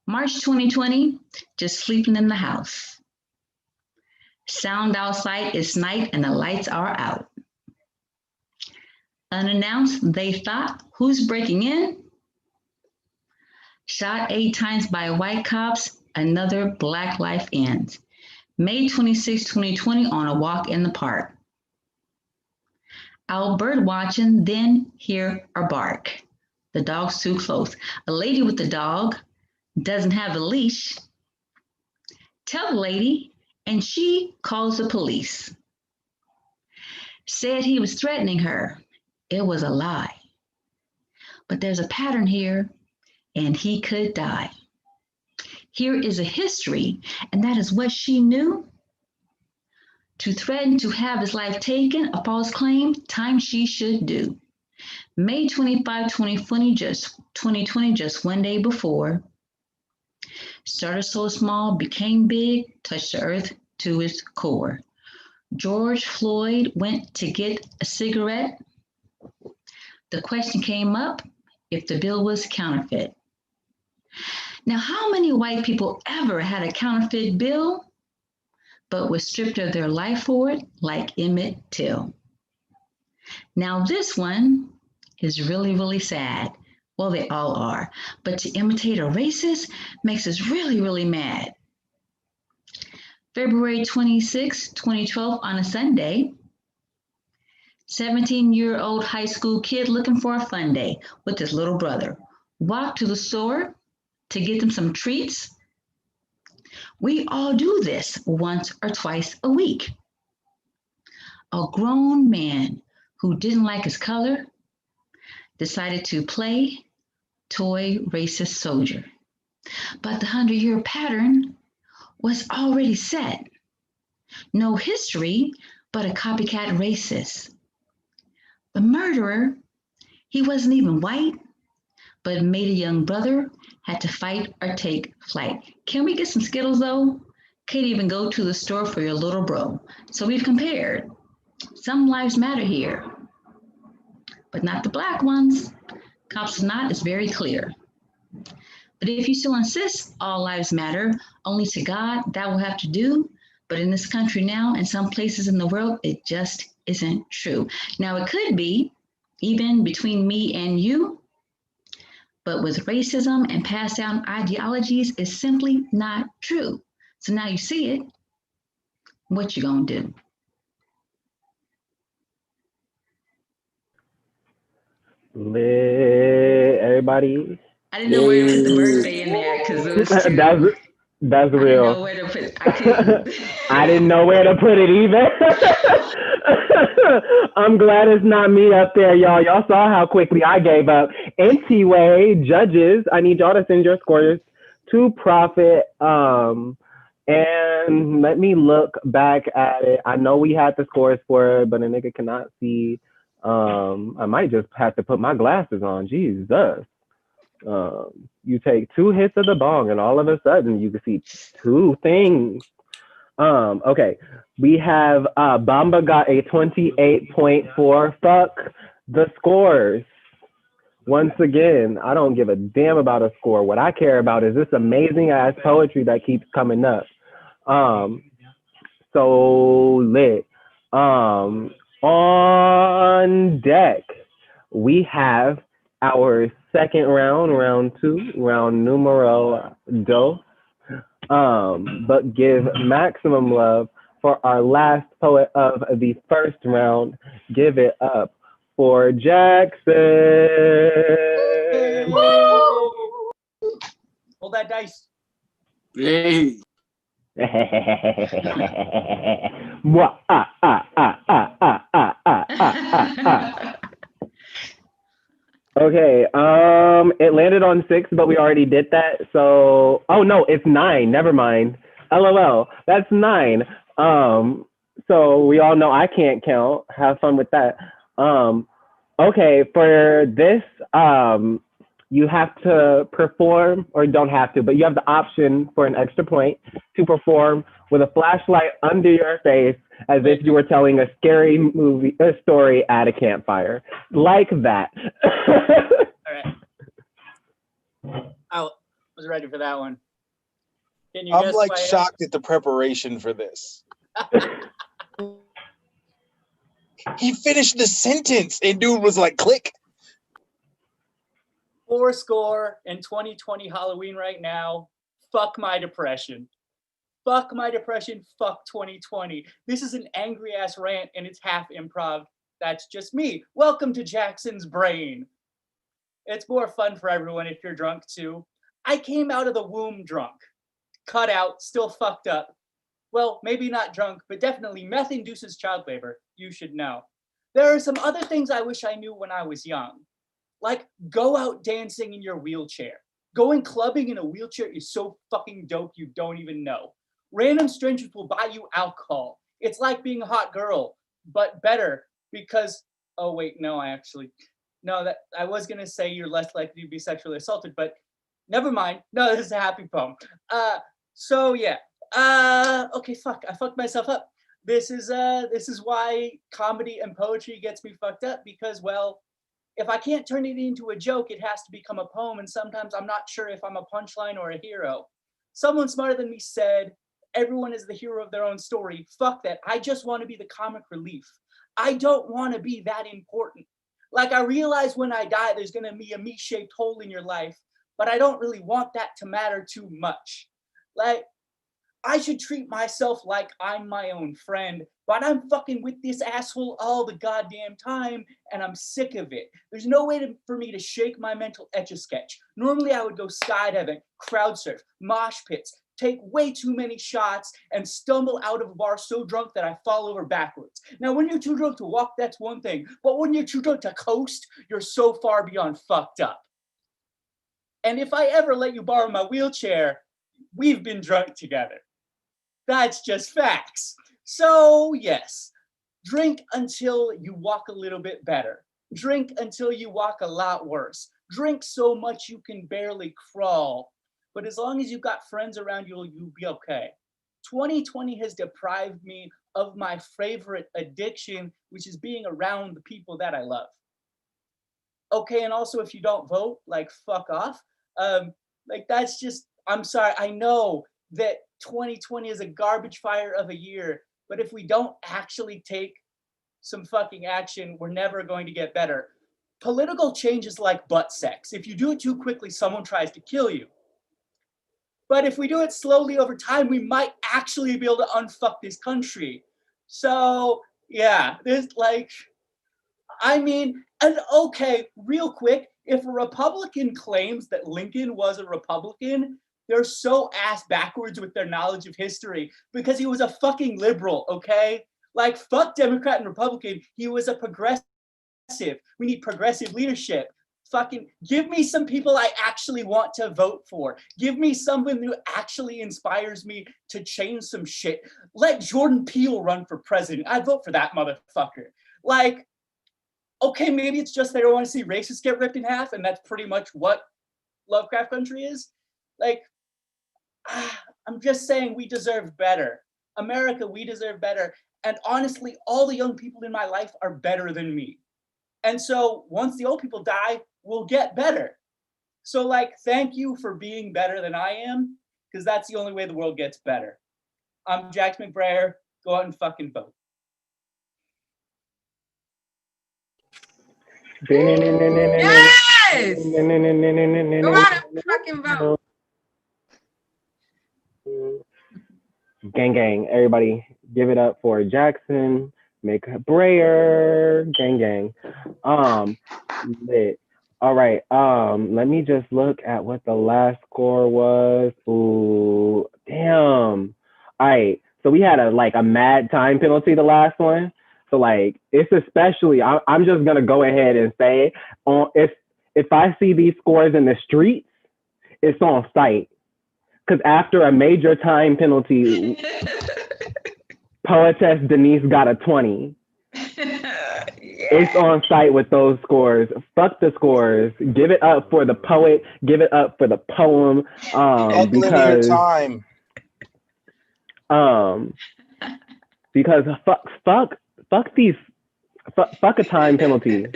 March 2020, just sleeping in the house. Sound outside, it's night and the lights are out. Unannounced, they thought, who's breaking in? Shot 8 times by white cops, another black life ends. May 26, 2020, on a walk in the park. Out bird watching, then hear a bark. The dog's too close. A lady with the dog doesn't have a leash. Tell the lady, and she calls the police. Said he was threatening her. It was a lie. But there's a pattern here, and he could die. Here is a history, and that is what she knew. To threaten to have his life taken, a false claim, time she should do. May 25, 2020, just one day before. Started so small, became big, touched the earth to its core. George Floyd went to get a cigarette. The question came up if the bill was counterfeit. Now, how many white people ever had a counterfeit bill, but were stripped of their life for it, like Emmett Till? Now, this one is really, really sad. Well, they all are. But to imitate a racist makes us really, really mad. February 26, 2012, on a Sunday, 17-year-old high school kid looking for a fun day with his little brother walked to the store to get them some treats. We all do this once or twice a week. A grown man who didn't like his color decided to play toy racist soldier. But the 100-year pattern was already set. No history, but a copycat racist. The murderer, he wasn't even white, but made a young brother had to fight or take flight. Can we get some Skittles though? Can't even go to the store for your little bro. So we've compared. Some lives matter here, but not the Black ones. Cops not is very clear. But if you still insist all lives matter, only to God, that will have to do. But in this country now, and some places in the world, it just isn't true. Now it could be, even between me and you, but with racism and passed down ideologies, it's simply not true. So now you see it, what you gonna do? Lit, everybody. I didn't know where to put the birthday in there because it was too. That's I real. didn't know where to put. I couldn't. I didn't know where to put it either. I'm glad it's not me up there, y'all. Y'all saw how quickly I gave up. Anyway, judges, I need y'all to send your scores to Prophet. And let me look back at it. I know we had the scores for it, but a nigga cannot see. I might just have to put my glasses on. Jesus. You take 2 hits of the bong and all of a sudden you can see 2 things. Okay, we have Bamba got a 28.4. Fuck the scores. Once again, I don't give a damn about a score. What I care about is this amazing ass poetry that keeps coming up. So lit. On deck, we have our second round, round 2, round numero dos. But give maximum love for our last poet of the first round. Give it up for Jackson. Hold that dice. Hey. Okay, it landed on 6, but we already did that. So, oh no, it's 9. Never mind. LOL, that's 9. So we all know I can't count. Have fun with that. Okay, for this, you have to perform, or don't have to, but you have the option for an extra point to perform with a flashlight under your face as if you were telling a scary story at a campfire. Like that. All right. I was ready for that one. Can you I'm guess like shocked at the preparation for this. He finished the sentence and dude was like, click. 4 score in 2020 Halloween right now. Fuck my depression. Fuck my depression. Fuck 2020. This is an angry ass rant and it's half improv. That's just me. Welcome to Jackson's Brain. It's more fun for everyone if you're drunk too. I came out of the womb drunk. Cut out, still fucked up. Well, maybe not drunk, but definitely meth induces child labor. You should know. There are some other things I wish I knew when I was young. Like, go out dancing in your wheelchair. Going clubbing in a wheelchair is so fucking dope you don't even know. Random strangers will buy you alcohol. It's like being a hot girl, but better because, oh wait, no, that I was gonna say you're less likely to be sexually assaulted, but never mind. No, this is a happy poem. So yeah. Okay, fuck, I fucked myself up. This is why comedy and poetry gets me fucked up because, well, if I can't turn it into a joke, it has to become a poem. And sometimes I'm not sure if I'm a punchline or a hero. Someone smarter than me said, everyone is the hero of their own story. Fuck that. I just want to be the comic relief. I don't want to be that important. Like, I realize when I die, there's going to be a me-shaped hole in your life, but I don't really want that to matter too much. Like, I should treat myself like I'm my own friend, but I'm fucking with this asshole all the goddamn time, and I'm sick of it. There's no way for me to shake my mental Etch-a-Sketch. Normally, I would go skydiving, crowd surf, mosh pits, take way too many shots, and stumble out of a bar so drunk that I fall over backwards. Now, when you're too drunk to walk, that's one thing, but when you're too drunk to coast, you're so far beyond fucked up. And if I ever let you borrow my wheelchair, we've been drunk together. That's just facts. So yes, drink until you walk a little bit better. Drink until you walk a lot worse. Drink so much you can barely crawl. But as long as you've got friends around you, you'll be okay. 2020 has deprived me of my favorite addiction, which is being around the people that I love. Okay, and also if you don't vote, like, fuck off. Like, that's just, I'm sorry, I know that 2020 is a garbage fire of a year, but if we don't actually take some fucking action, we're never going to get better. Political change is like butt sex. If you do it too quickly, someone tries to kill you. But if we do it slowly over time, we might actually be able to unfuck this country. So yeah, there's like, I mean, and okay, real quick, if a Republican claims that Lincoln was a Republican, they're so ass backwards with their knowledge of history because he was a fucking liberal, okay? Like, fuck Democrat and Republican, he was a progressive. We need progressive leadership. Fucking give me some people I actually want to vote for. Give me someone who actually inspires me to change some shit. Let Jordan Peele run for president. I'd vote for that motherfucker. Like, okay, maybe it's just they don't want to see racists get ripped in half, and that's pretty much what Lovecraft Country is. Like, I'm just saying we deserve better. America, we deserve better. And honestly, all the young people in my life are better than me. And so once the old people die, we'll get better. So like, thank you for being better than I am, because that's the only way the world gets better. I'm Jax McBrayer. Go out and fucking vote. Yes! Go out and fucking vote. Gang, gang, everybody, give it up for Jackson McBrayer. Gang, gang. Lit. All right. Let me just look at what the last score was. Ooh, damn. All right. So we had a mad time penalty the last one. So like, it's especially, I'm just gonna go ahead and say, if I see these scores in the streets, it's on site. Because after a major time penalty, poetess Denise got a 20. Yeah. It's on site with those scores. Fuck the scores. Give it up for the poet. Give it up for the poem. Because fuck a time penalty.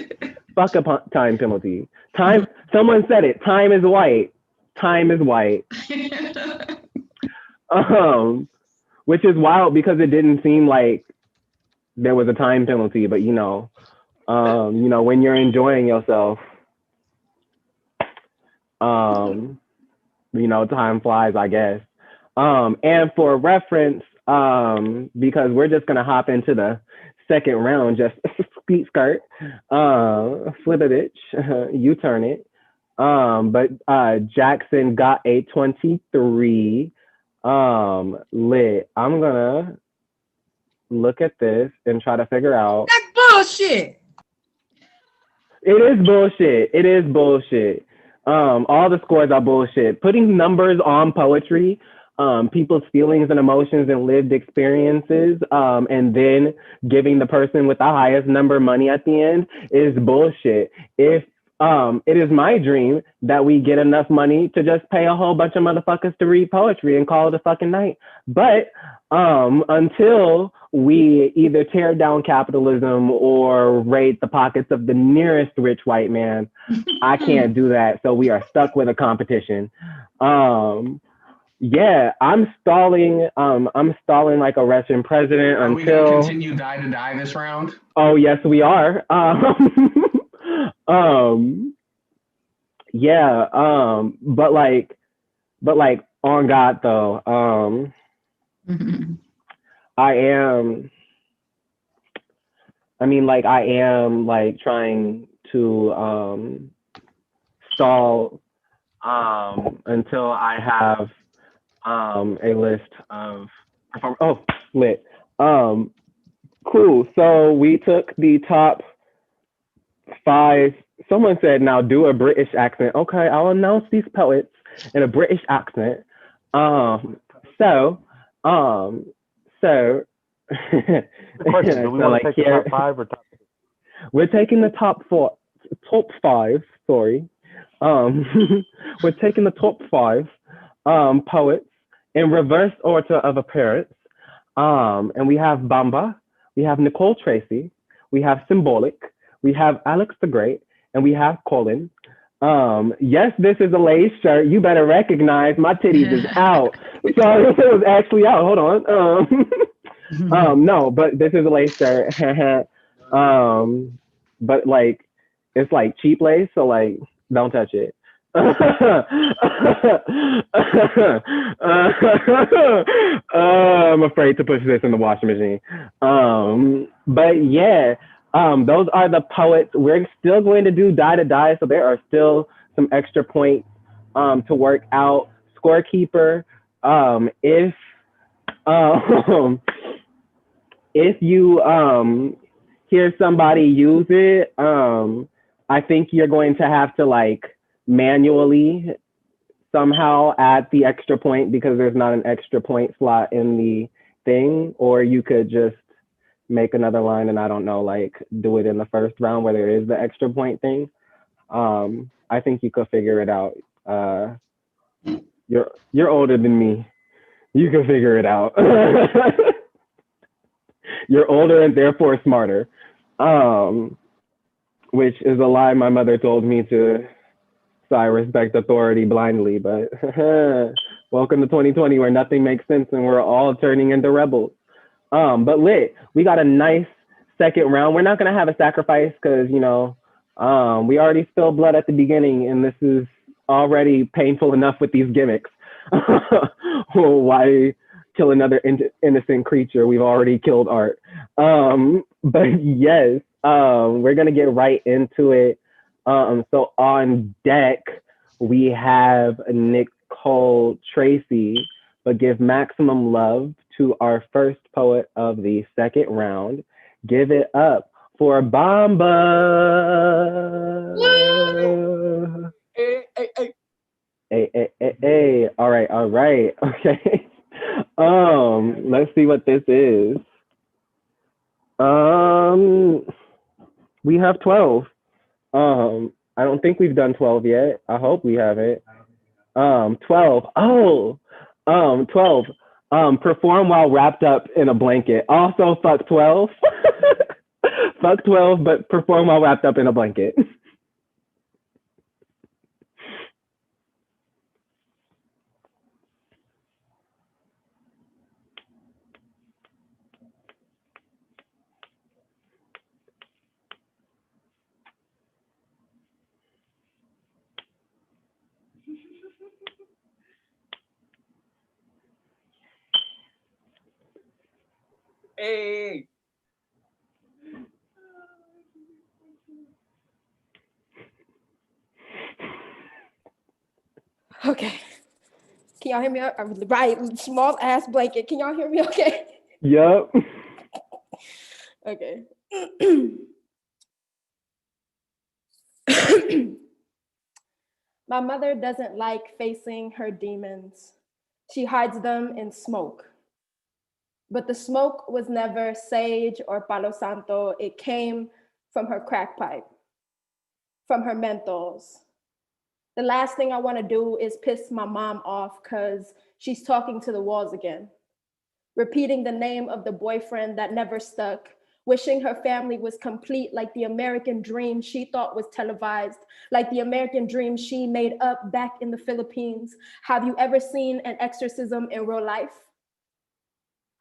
Fuck a time penalty. Time. Someone said it. Time is white. Time is white. Which is wild because it didn't seem like there was a time penalty, but when you're enjoying yourself, time flies, I guess. And for reference, because we're just gonna hop into the second round, just skeet skirt, flip a bitch, U-turn it. But Jackson got a 23. Lit. I'm gonna look at this and try to figure out. That's bullshit. It is bullshit. It is bullshit. All the scores are bullshit. Putting numbers on poetry, people's feelings and emotions and lived experiences, and then giving the person with the highest number money at the end is bullshit. If It is my dream that we get enough money to just pay a whole bunch of motherfuckers to read poetry and call it a fucking night. But until we either tear down capitalism or raid the pockets of the nearest rich white man, I can't do that. So we are stuck with a competition. Yeah, I'm stalling. I'm stalling like a Russian president Are until. we gonna continue die to die this round? Oh yes, we are. Yeah. But like on God though. I am. I mean, like I am like trying to stall until I have a list of oh lit. Cool. So we took the top 5. Someone said, now do a British accent. Okay, I'll announce these poets in a British accent. So The question, do we so want to like take the here, top 5 or top 6? we're taking the top 5, sorry. We're taking the top 5 poets in reverse order of appearance. And we have Bamba, we have Nicole Tracy, we have Symbolic, we have Alex the Great, and we have Colin. Yes, this is a lace shirt. You better recognize my titties is out. So it was actually out. Hold on. No, but this is a lace shirt. But like, it's like cheap lace, so like, don't touch it. I'm afraid to push this in the washing machine. But yeah, those are the poets. We're still going to do die to die, so there are still some extra points to work out. Scorekeeper, if you hear somebody use it, I think you're going to have to like manually somehow add the extra point because there's not an extra point slot in the thing, or you could just make another line and I don't know, like do it in the first round where there is the extra point thing. I think you could figure it out. You're older than me. You can figure it out. You're older and therefore smarter. Which is a lie my mother told me to, so I respect authority blindly. But welcome to 2020 where nothing makes sense and we're all turning into rebels. But lit, we got a nice second round. We're not gonna have a sacrifice because we already spilled blood at the beginning and this is already painful enough with these gimmicks. Why kill another innocent creature? We've already killed art. But yes, we're gonna get right into it. So on deck, we have Nicole Tracy, but give maximum love to our first poet of the second round. Give it up for Bamba. Hey. All right. Okay. Let's see what this is. We have 12. I don't think we've done 12 yet. I hope we haven't. 12. Oh, 12. Perform while wrapped up in a blanket. Also, fuck 12. Fuck 12, but perform while wrapped up in a blanket. Hey. Okay. Can y'all hear me? Right, small ass blanket. Can y'all hear me okay? Yup. Okay. My mother doesn't like facing her demons. She hides them in smoke. But the smoke was never sage or palo santo. It came from her crack pipe. from her menthols. The last thing I want to do is piss my mom off because she's talking to the walls again, repeating the name of the boyfriend that never stuck, wishing her family was complete like the American dream she thought was televised, like the American dream she made up back in the Philippines. Have you ever seen an exorcism in real life?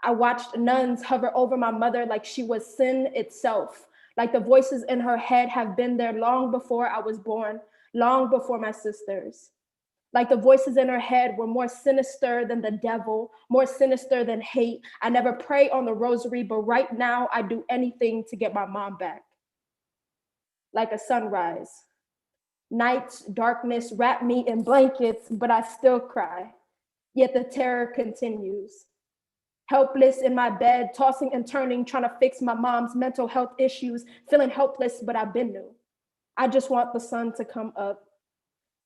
I watched nuns hover over my mother like she was sin itself, like the voices in her head have been there long before I was born, long before my sisters. Like the voices in her head were more sinister than the devil, more sinister than hate. I never pray on the rosary, but right now I do anything to get my mom back. Like a sunrise. Night's darkness wrap me in blankets, but I still cry. Yet the terror continues. Helpless in my bed, tossing and turning, trying to fix my mom's mental health issues, feeling helpless, but I've been new. I just want the sun to come up.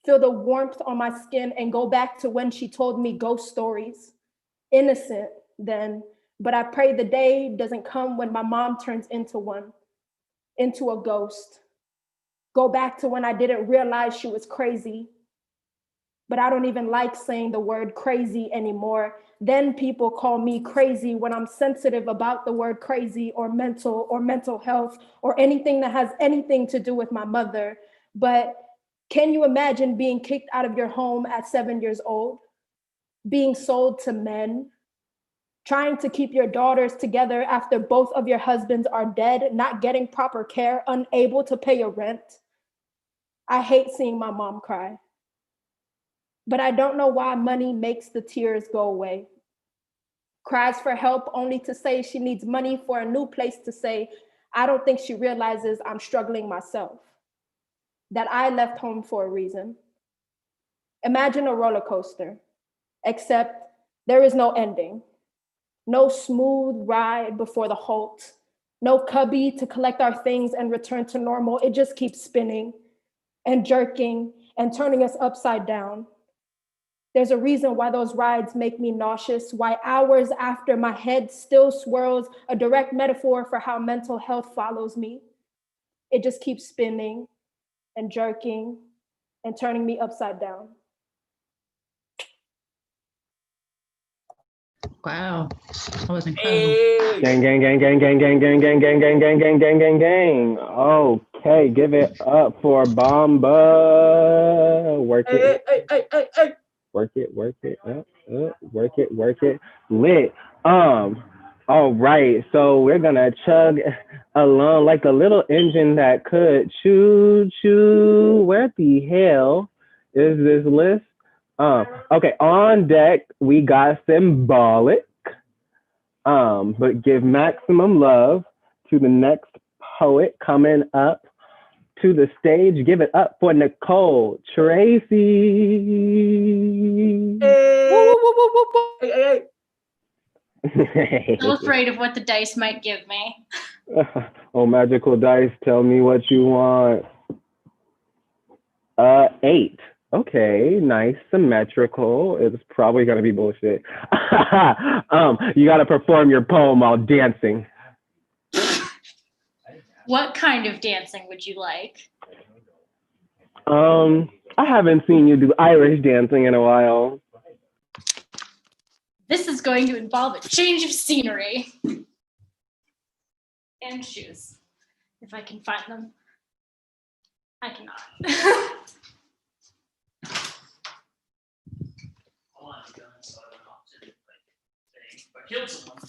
Feel the warmth on my skin and go back to when she told me ghost stories. Innocent then, but I pray the day doesn't come when my mom turns into one, into a ghost. Go back to when I didn't realize she was crazy. But I don't even like saying the word crazy anymore. Then people call me crazy when I'm sensitive about the word crazy or mental health or anything that has anything to do with my mother. But can you imagine being kicked out of your home at 7 years old, being sold to men, trying to keep your daughters together after both of your husbands are dead, not getting proper care, unable to pay your rent? I hate seeing my mom cry, but I don't know why money makes the tears go away. Cries for help only to say she needs money for a new place to stay. I don't think she realizes I'm struggling myself, that I left home for a reason. Imagine a roller coaster, except there is no ending. No smooth ride before the halt. No cubby to collect our things and return to normal. It just keeps spinning and jerking and turning us upside down. There's a reason why those rides make me nauseous, why hours after my head still swirls, a direct metaphor for how mental health follows me. It just keeps spinning and jerking and turning me upside down. Wow, that was incredible. Hey. Gang, gang, gang, gang, gang, gang, gang, gang, gang, gang, gang, gang, gang, gang, gang. Okay, give it up for Bomba. Work it. Hey. Work it, work it, work it. Lit. All right, so we're gonna chug along like a little engine that could choo. Where the hell is this list? Okay, on deck we got Symbolic. But give maximum love to the next poet coming up to the stage. Give it up for Nicole Tracy. Hey. I'm afraid of what the dice might give me. Oh, magical dice, tell me what you want. 8. Okay, nice, symmetrical. It's probably gonna be bullshit. You gotta perform your poem while dancing. What kind of dancing would you like? I haven't seen you do Irish dancing in a while. This is going to involve a change of scenery. And shoes, if I can find them. I cannot. I killed someone.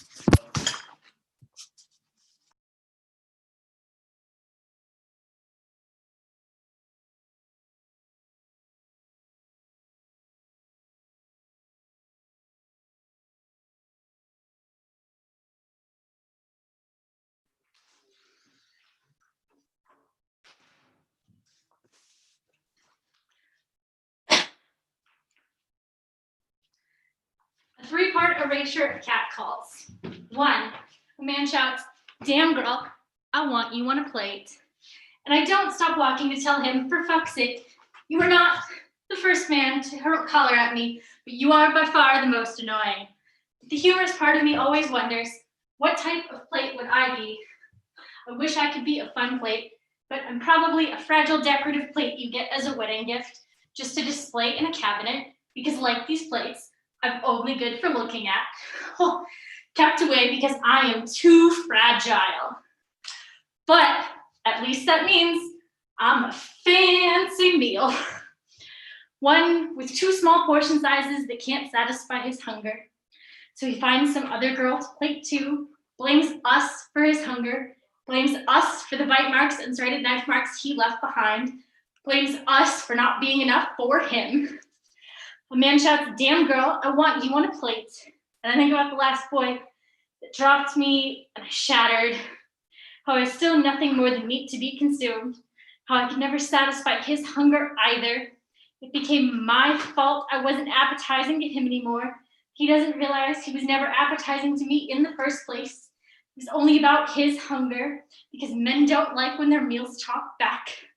A 3-part erasure of cat calls. 1, a man shouts, "Damn girl, I want you on a plate." And I don't stop walking to tell him, for fuck's sake, you are not the first man to holler at me, but you are by far the most annoying. The humorous part of me always wonders, what type of plate would I be? I wish I could be a fun plate, but I'm probably a fragile decorative plate you get as a wedding gift just to display in a cabinet because, like these plates, I'm only good for looking at. Kept away because I am too fragile. But at least that means I'm a fancy meal. One with 2 small portion sizes that can't satisfy his hunger. So he finds some other girl to plate too, blames us for his hunger, blames us for the bite marks and serrated knife marks he left behind, blames us for not being enough for him. A man shouts, "Damn girl, I want you on a plate." And I think about the last boy that dropped me and I shattered. How I was still nothing more than meat to be consumed. How I could never satisfy his hunger either. It became my fault I wasn't appetizing to him anymore. He doesn't realize he was never appetizing to me in the first place. It was only about his hunger because men don't like when their meals talk back.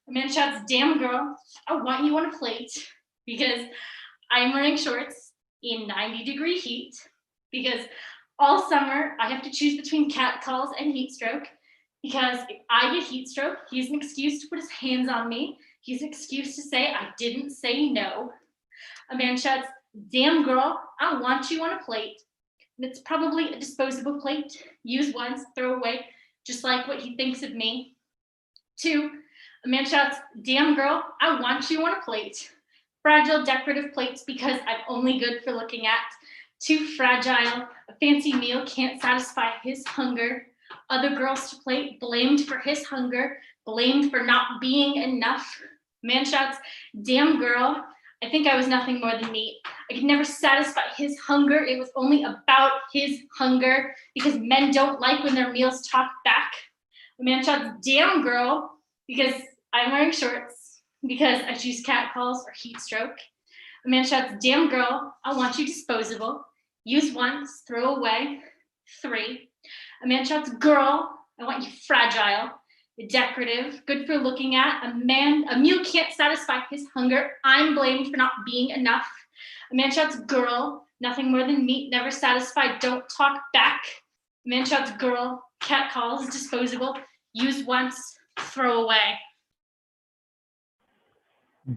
A man shouts, "Damn girl, I want you on a plate," because I'm wearing shorts in 90-degree heat, because all summer I have to choose between cat calls and heat stroke, because if I get heat stroke, he's an excuse to put his hands on me. He's an excuse to say I didn't say no. A man shouts, "Damn girl, I want you on a plate." And it's probably a disposable plate, use once, throw away, just like what he thinks of me. 2, a man shouts, "Damn girl, I want you on a plate." Fragile decorative plates because I'm only good for looking at. Too fragile, a fancy meal can't satisfy his hunger. Other girls to plate, blamed for his hunger, blamed for not being enough. Man shouts, "Damn girl, I think I was nothing more than meat. I could never satisfy his hunger. It was only about his hunger because men don't like when their meals talk back." A man shouts, "Damn girl," because I'm wearing shorts, because I choose cat calls or heat stroke. A man shouts, "Damn girl, I want you disposable. Use once, throw away." 3, a man shouts, "Girl, I want you fragile, decorative, good for looking at. A meal can't satisfy his hunger. I'm blamed for not being enough." A man shouts, "Girl, nothing more than meat, never satisfied, don't talk back." A man shouts, "Girl, cat calls, disposable, use once, throw away."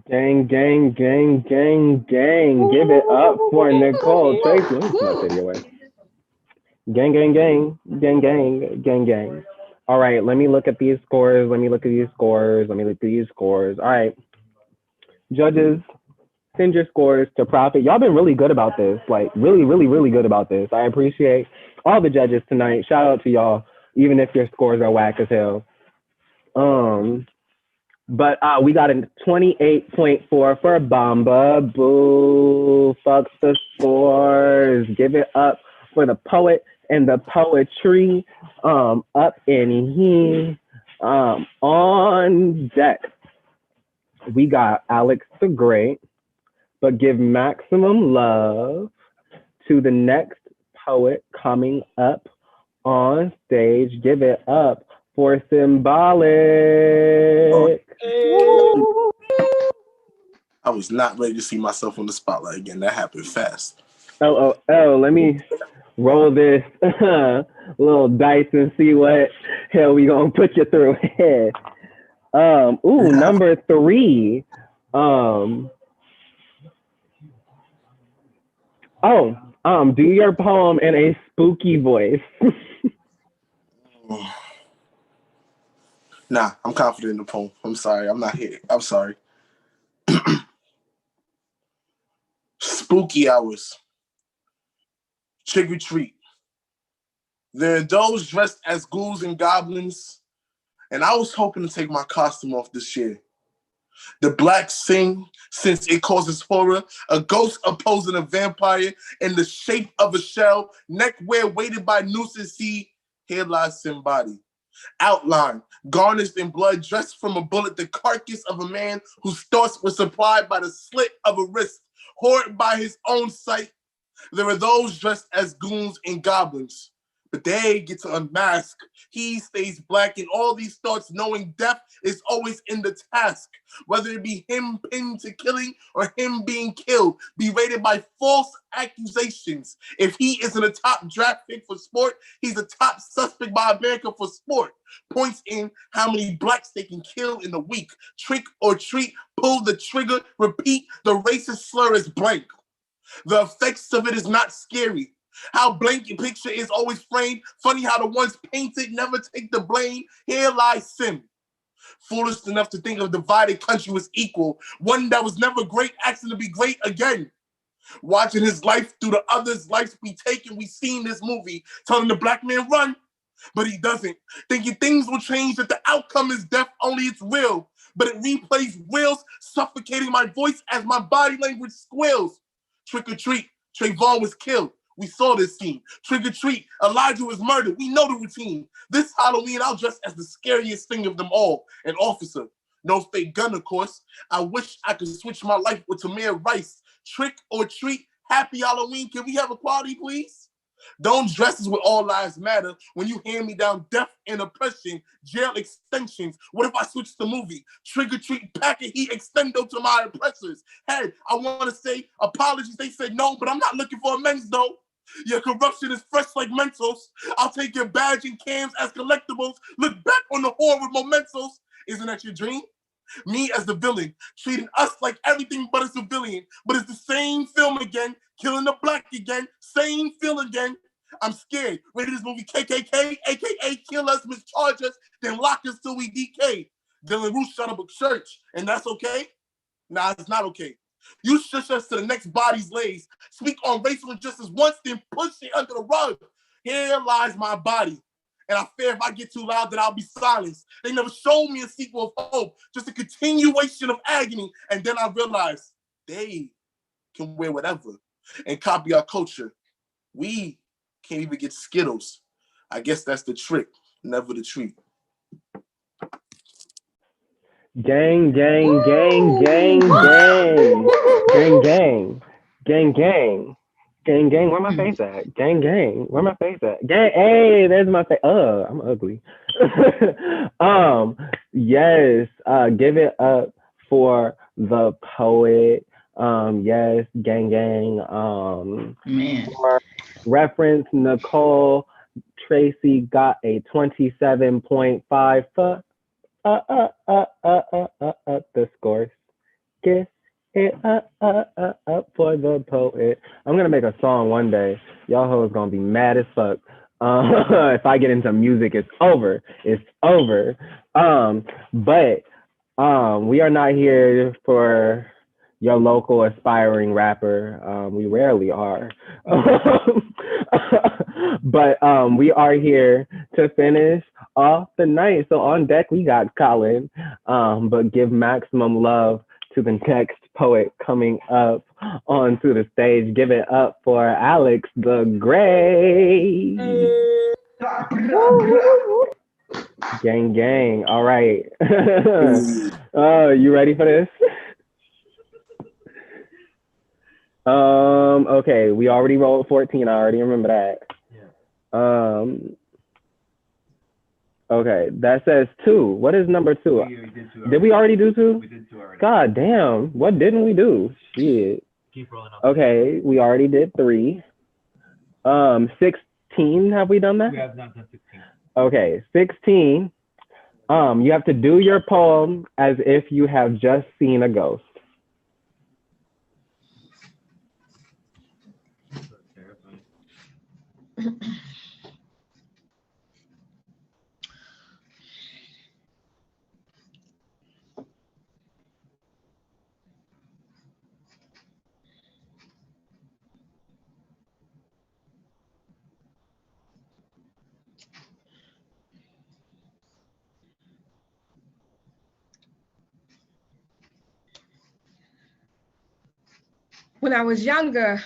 Gang, gang, gang, gang, gang. Give it up for Nicole Tracy. Let me put my video away. Gang, gang, gang, gang, gang, gang, gang. All right, let me look at these scores. Let me look at these scores. All right. Judges, send your scores to Profit. Y'all been really good about this. Like, really, really, really good about this. I appreciate all the judges tonight. Shout out to y'all, even if your scores are whack as hell. But we got a 28.4 for Bamba. Boo, fuck the scores. Give it up for the poet and the poetry. Up in here. On deck, we got Alex the Great, but give maximum love to the next poet coming up on stage. Give it up for Symbolic. I was not ready to see myself on the spotlight again. That happened fast. Oh, let me roll this little dice and see what hell we gonna put you through. Number 3. Do your poem in a spooky voice. Nah, I'm confident in the poem. I'm sorry, I'm not here. I'm sorry. Spooky hours. Trick or treat. There are those dressed as ghouls and goblins, and I was hoping to take my costume off this year. The black sing, since it causes horror, a ghost opposing a vampire in the shape of a shell, neck wear weighted by nooses, see, here lies somebody. Outline, garnished in blood, dressed from a bullet, the carcass of a man whose thoughts were supplied by the slit of a wrist, horrid by his own sight. There are those dressed as goons and goblins, but they get to unmask. He stays black in all these thoughts, knowing death is always in the task. Whether it be him pinned to killing or him being killed, berated by false accusations. If he isn't a top draft pick for sport, he's a top suspect by America for sport. points in how many blacks they can kill in a week. Trick or treat, pull the trigger, repeat, the racist slur is blank. The effects of it is not scary. How blank your picture is always framed. Funny how the ones painted never take the blame. Here lies sin. Foolish enough to think a divided country was equal. One that was never great, asking to be great again. Watching his life through the others' lives be taken, we seen this movie telling the black man run, but he doesn't. Thinking things will change, that the outcome is death, only it's real. But it replays wheels, suffocating my voice as my body language squeals. Trick or treat, Trayvon was killed. We saw this scene. Trick or treat, Elijah was murdered. We know the routine. This Halloween, I'll dress as the scariest thing of them all, an officer. No fake gun, of course. I wish I could switch my life with Tamir Rice. Trick or treat, happy Halloween. Can we have a party, please? Don't dress as with all lives matter when you hand me down death and oppression, jail extensions. What if I switch the movie? Trick or treat, pack a heat extendo to my oppressors. Hey, I want to say apologies. They said no, but I'm not looking for amends though. Your corruption is fresh like Mentos. I'll take your badge and cams as collectibles. Look back on the horror with mementos. Isn't that your dream? Me as the villain, treating us like everything but a civilian. But it's the same film again, killing the black again, same film again. I'm scared. Rated this movie KKK, aka kill us, mischarge us, then lock us till we decay. Dylan Roof shut up a church, and that's okay? Nah, it's not okay. You shush us to the next body's lays. Speak on racial injustice once, then push it under the rug. Here lies my body. And I fear if I get too loud that I'll be silenced. They never showed me a sequel of hope, just a continuation of agony. And then I realized they can wear whatever and copy our culture. We can't even get Skittles. I guess that's the trick, never the treat. Gang, gang, gang, gang, gang. Gang, gang. Gang, gang. Gang, gang, where my face at? Gang, gang, where my face at? Gang, hey, there's my face. I'm ugly. Yes, give it up for the poet. Yes, gang, gang. Man. For reference, Nicole Tracy got a 27.5 for the scores. Kiss it up for the poet. I'm gonna make a song one day. Y'all hoes gonna be mad as fuck. If I get into music, it's over. It's over. But we are not here for your local aspiring rapper. We rarely are. But we are here to finish off the night. So on deck, we got Colin, but give maximum love to the next poet coming up onto the stage. Give it up for Alex the Great. Gang, gang. All right. You ready for this? Okay, we already rolled 14. I already remember that. Yeah. Okay, that says 2. What is number 2? Did we already do 2? We did 2 already. God damn, what didn't we do? Shit. Keep rolling up. Okay, we already did 3. 16, have we done that? We have not done 16. Okay, 16. You have to do your poem as if you have just seen a ghost. When I was younger,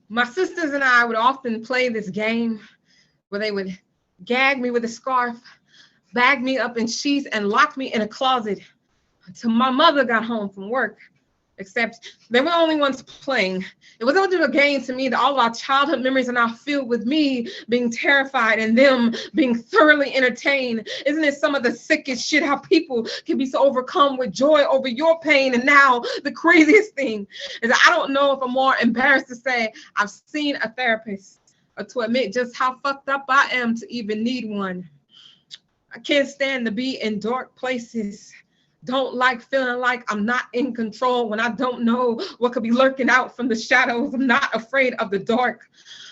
my sisters and I would often play this game where they would gag me with a scarf, bag me up in sheets, and lock me in a closet until my mother got home from work. Except they were the only ones playing. It was a game to me that all of our childhood memories are now filled with me being terrified and them being thoroughly entertained. Isn't it some of the sickest shit how people can be so overcome with joy over your pain? And now the craziest thing is I don't know if I'm more embarrassed to say I've seen a therapist or to admit just how fucked up I am to even need one. I can't stand to be in dark places. Don't like feeling like I'm not in control when I don't know what could be lurking out from the shadows. I'm not afraid of the dark.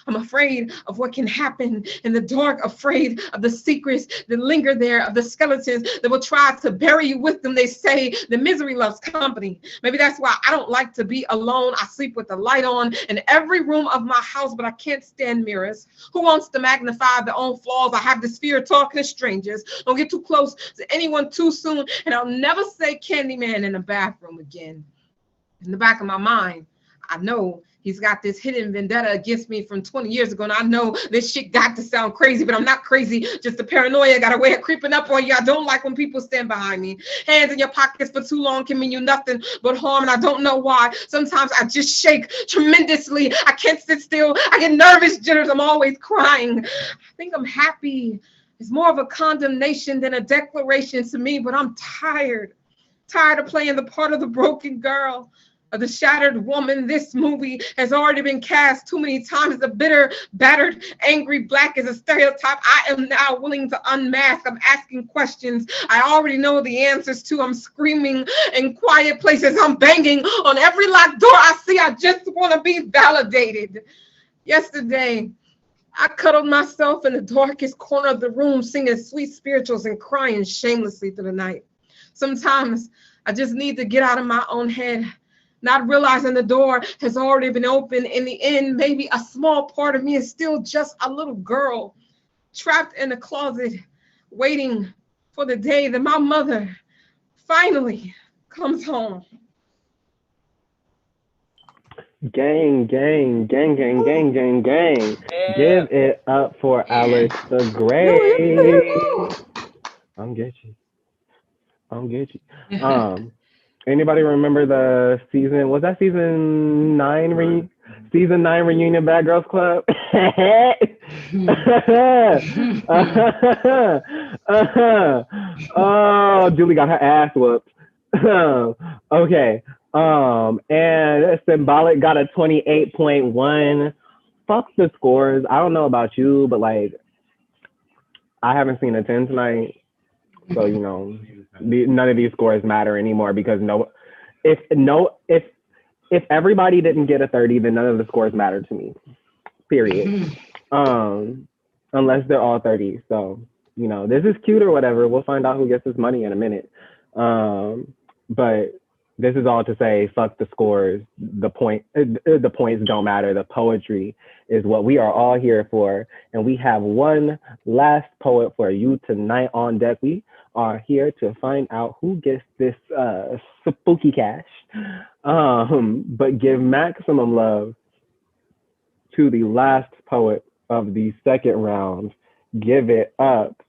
I'm afraid of what can happen in the dark, afraid of the secrets that linger there, of the skeletons that will try to bury you with them. They say the misery loves company. Maybe that's why I don't like to be alone. I sleep with the light on in every room of my house, but I can't stand mirrors. Who wants to magnify their own flaws? I have this fear of talking to strangers. Don't get too close to anyone too soon, and I'll never say Candyman in the bathroom again. In the back of my mind, I know he's got this hidden vendetta against me from 20 years ago. And I know this shit got to sound crazy, but I'm not crazy. Just the paranoia got a way of creeping up on you. I don't like when people stand behind me. Hands in your pockets for too long can mean you nothing but harm. And I don't know why. Sometimes I just shake tremendously. I can't sit still. I get nervous jitters. I'm always crying. I think I'm happy. It's more of a condemnation than a declaration to me, but I'm tired. Tired of playing the part of the broken girl, of the shattered woman. This movie has already been cast too many times. The bitter, battered, angry black is a stereotype I am now willing to unmask. I'm asking questions I already know the answers to. I'm screaming in quiet places. I'm banging on every locked door I see. I just want to be validated. Yesterday, I cuddled myself in the darkest corner of the room, singing sweet spirituals and crying shamelessly through the night. Sometimes I just need to get out of my own head, not realizing the door has already been open. In the end, maybe a small part of me is still just a little girl trapped in a closet, waiting for the day that my mother finally comes home. Gang, gang, gang, gang, gang, gang, gang. Yeah. Give it up for Alex the Great. I'm get you. Anybody remember the season? Was that season 9? Season 9 reunion Bad Girls Club? Oh, Julie got her ass whooped. Okay. And Symbolic got a 28.1. Fuck the scores. I don't know about you, but like, I haven't seen a 10 tonight. So, you know, none of these scores matter anymore because if everybody didn't get a 30, then none of the scores matter to me, period. Unless they're all 30. So, you know, this is cute or whatever. We'll find out who gets this money in a minute. But this is all to say, fuck the scores. The points don't matter. The poetry is what we are all here for. And we have one last poet for you tonight on deck. We are here to find out who gets this spooky cash. But give maximum love to the last poet of the second round. Give it up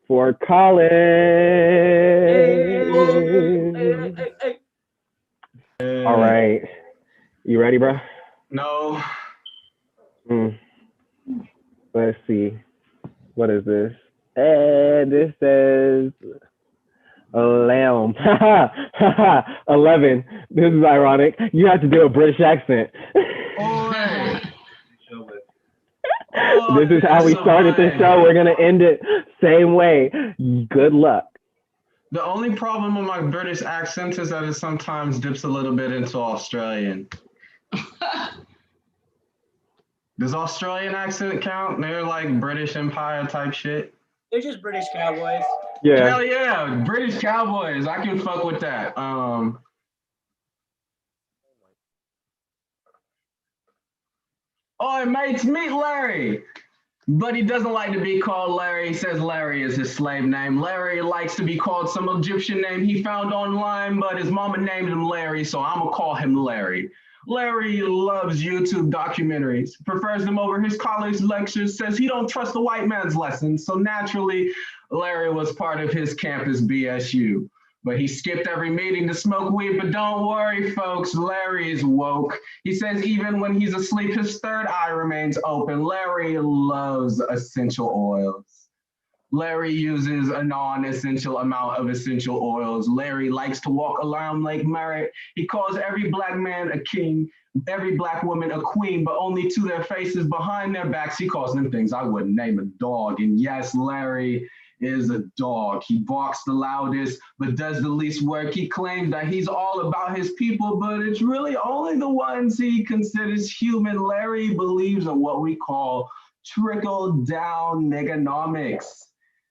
for Colin. All right. You ready, bro? No. Let's see. What is this? This says lamb. 11. This is ironic. You have to do a British accent. This is how we started this show. We're going to end it same way. Good luck. The only problem with my British accent is that it sometimes dips a little bit into Australian. Does Australian accent count? They're like British Empire type shit. They're just British cowboys. Yeah. Hell yeah, British cowboys. I can fuck with that. Oh, mates, meet Larry. But he doesn't like to be called Larry. He says Larry is his slave name. Larry likes to be called some Egyptian name he found online, but his mama named him Larry, so I'm gonna call him Larry. Larry loves YouTube documentaries, prefers them over his college lectures, says he don't trust the white man's lessons, so naturally, Larry was part of his campus BSU. But he skipped every meeting to smoke weed, but don't worry, folks, Larry is woke. He says even when he's asleep, his third eye remains open. Larry loves essential oils. Larry uses a non-essential amount of essential oils. Larry likes to walk around Lake Merritt. He calls every black man a king, every black woman a queen, but only to their faces. Behind their backs, he calls them things I wouldn't name a dog. And yes, Larry is a dog. He barks the loudest, but does the least work. He claims that he's all about his people, but it's really only the ones he considers human. Larry believes in what we call trickle-down niggonomics.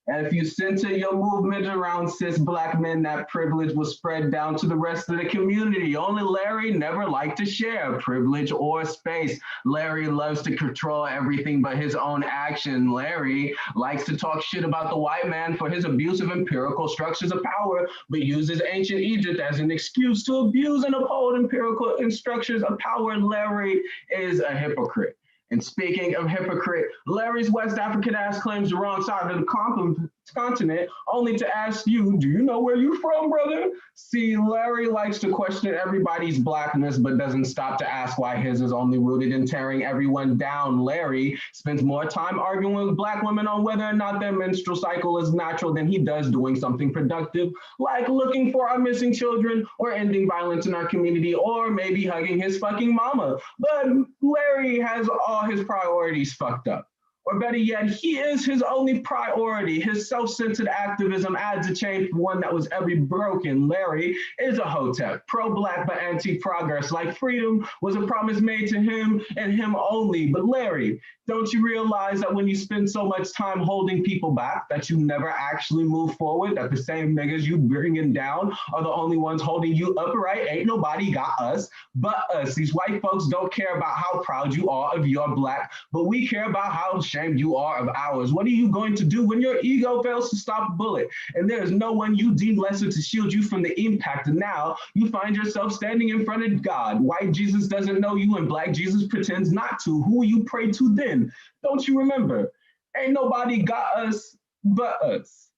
And if you center your movement around cis Black men, that privilege will spread down to the rest of the community. Only Larry never liked to share privilege or space. Larry loves to control everything but his own action. Larry likes to talk shit about the white man for his abuse of empirical structures of power, but uses ancient Egypt as an excuse to abuse and uphold empirical structures of power. Larry is a hypocrite. And speaking of hypocrite, Larry's West African ass claims the wrong side of the continent, only to ask you, do you know where you from, brother? See, Larry likes to question everybody's Blackness, but doesn't stop to ask why his is only rooted in tearing everyone down. Larry spends more time arguing with Black women on whether or not their menstrual cycle is natural than he does doing something productive, like looking for our missing children, or ending violence in our community, or maybe hugging his fucking mama. But Larry has all his priorities fucked up. Or better yet, he is his only priority. His self-centered activism adds a change for one that was ever broken. Larry is a hotep, pro-Black but anti-progress, like freedom was a promise made to him and him only. But Larry, don't you realize that when you spend so much time holding people back that you never actually move forward, that the same niggas you bringing down are the only ones holding you upright? Ain't nobody got us but us. These white folks don't care about how proud you are of your Black, but we care about how ashamed you are of ours. What are you going to do when your ego fails to stop a bullet and there is no one you deem lesser to shield you from the impact? And now you find yourself standing in front of God. White Jesus doesn't know you and Black Jesus pretends not to. Who will you pray to then? Don't you remember? Ain't nobody got us but us.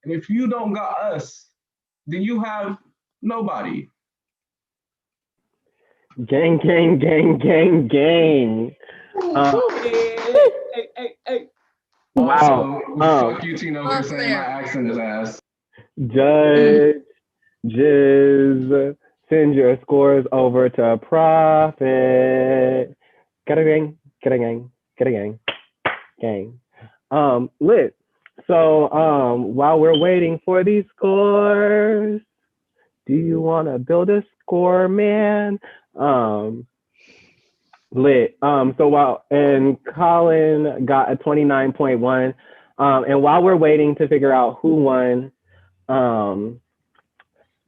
And if you don't got us, then you have nobody. Gang, gang, gang, gang, gang. Hey. Wow. Also, fuck you, Tino, for saying my accent is ass. Judges, send your scores over to Profit. Get a gang. Lit. So while we're waiting for these scores, do you want to build a score, man? Lit. And Colin got a 29.1. And while we're waiting to figure out who won,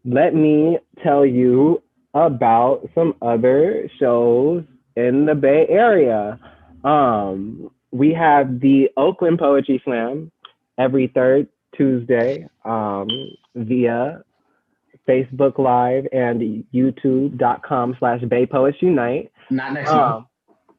let me tell you about some other shows in the Bay Area. We have the Oakland Poetry Slam every third Tuesday via Facebook Live and youtube.com/BayPoetsUnite. Not next month.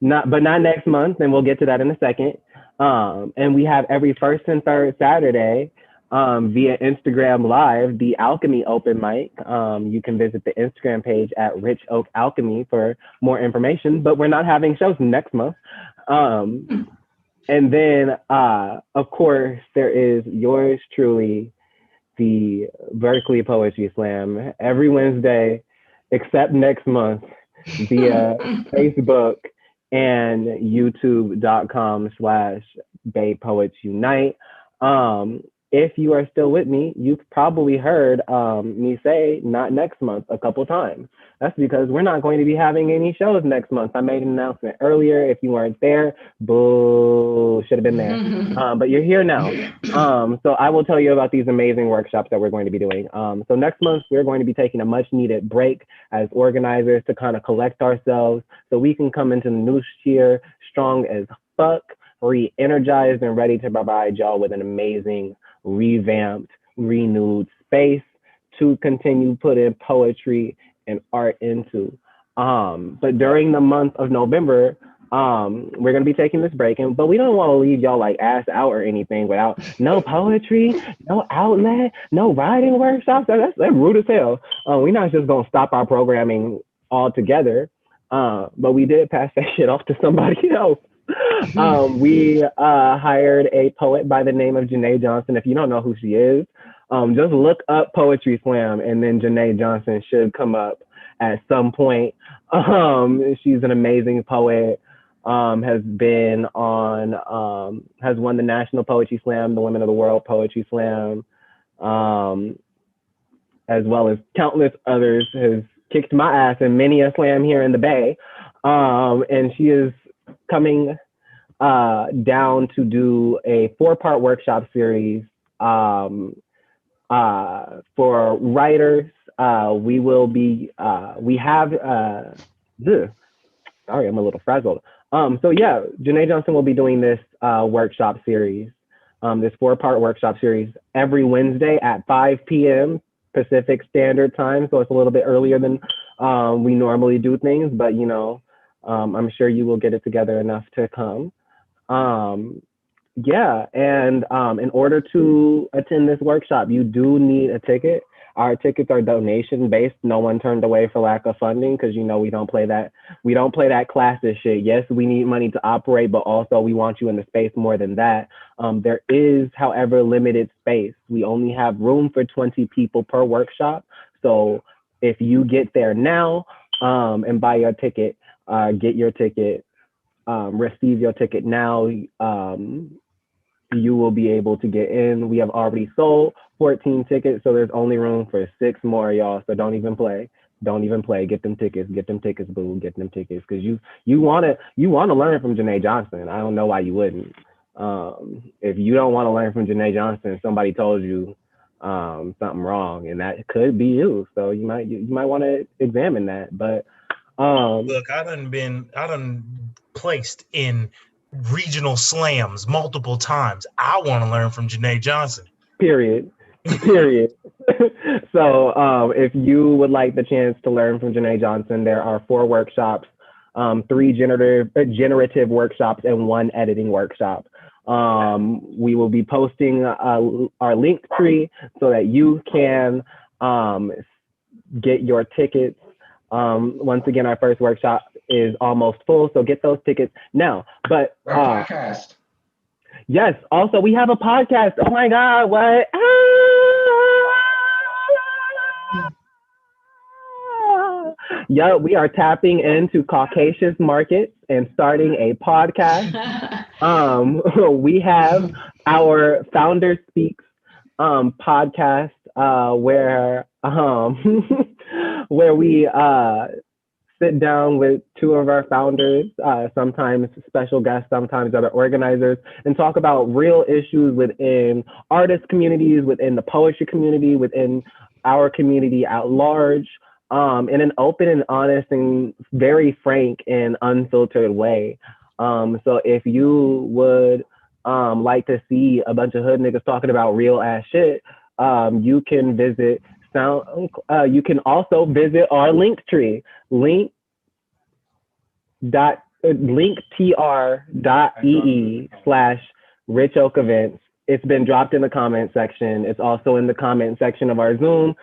Not next month, and we'll get to that in a second. And we have every first and third Saturday via Instagram Live, the Alchemy Open Mic. You can visit the Instagram page at Rich Oak Alchemy for more information, but we're not having shows next month. And then, of course, there is yours truly, the Berkeley Poetry Slam, every Wednesday, except next month, via Facebook and youtube.com/BayPoetsUnite. If you are still with me, you've probably heard me say not next month a couple times. That's because we're not going to be having any shows next month. I made an announcement earlier. If you weren't there, boo, should have been there. But you're here now. So I will tell you about these amazing workshops that we're going to be doing. So next month, we're going to be taking a much needed break as organizers to kind of collect ourselves so we can come into the new year strong as fuck, re-energized and ready to provide y'all with an amazing, revamped, renewed space to continue putting poetry and art into. But during the month of November, we're gonna be taking this break, but we don't want to leave y'all like ass out or anything without no poetry, no outlet, no writing workshops. That's rude as hell. We're not just gonna stop our programming altogether, but we did pass that shit off to somebody else. We hired a poet by the name of Janae Johnson. If you don't know who she is, just look up Poetry Slam and then Janae Johnson should come up at some point. She's an amazing poet. has been on, has won the National Poetry Slam, the Women of the World Poetry Slam, as well as countless others, has kicked my ass in many a slam here in the Bay. And she is coming down to do a 4-part workshop series for writers. We will be, we have, sorry, I'm a little frazzled. So yeah, Janae Johnson will be doing this workshop series, this 4-part workshop series every Wednesday at 5 p.m. Pacific Standard Time. So it's a little bit earlier than we normally do things, but you know, I'm sure you will get it together enough to come. Yeah, and in order to attend this workshop, you do need a ticket. Our tickets are donation based. No one turned away for lack of funding, because you know we don't play that classist shit. Yes, we need money to operate, but also we want you in the space more than that. There is, however, limited space. We only have room for 20 people per workshop. So if you get there now and buy your ticket, get your ticket, receive your ticket now, you will be able to get in. We have already sold 14 tickets, so there's only room for 6 more, y'all. So don't even play. Don't even play. Get them tickets. Get them tickets, boo. Get them tickets, because you want to learn from Janae Johnson. I don't know why you wouldn't. If you don't want to learn from Janae Johnson, somebody told you something wrong, and that could be you. So you might want to examine that. But look, I done placed in regional slams multiple times. I want to learn from Janae Johnson. Period. So if you would like the chance to learn from Janae Johnson, there are 4 workshops, 3 generative workshops, and 1 editing workshop. We will be posting our link tree so that you can get your tickets. Once again, our first workshop is almost full, so get those tickets now. But our podcast. Yes, also we have a podcast. Oh my God, what? Yeah, we are tapping into Caucasus markets and starting a podcast. We have our Founder Speaks podcast where where we sit down with 2 of our founders, sometimes special guests, sometimes other organizers, and talk about real issues within artist communities, within the poetry community, within our community at large, in an open and honest and very frank and unfiltered way. So if you would like to see a bunch of hood niggas talking about real ass shit, you can visit you can also visit our link tree, linktr.ee/Rich Oak Events. It's been dropped in the comment section. It's also in the comment section of our Zoom.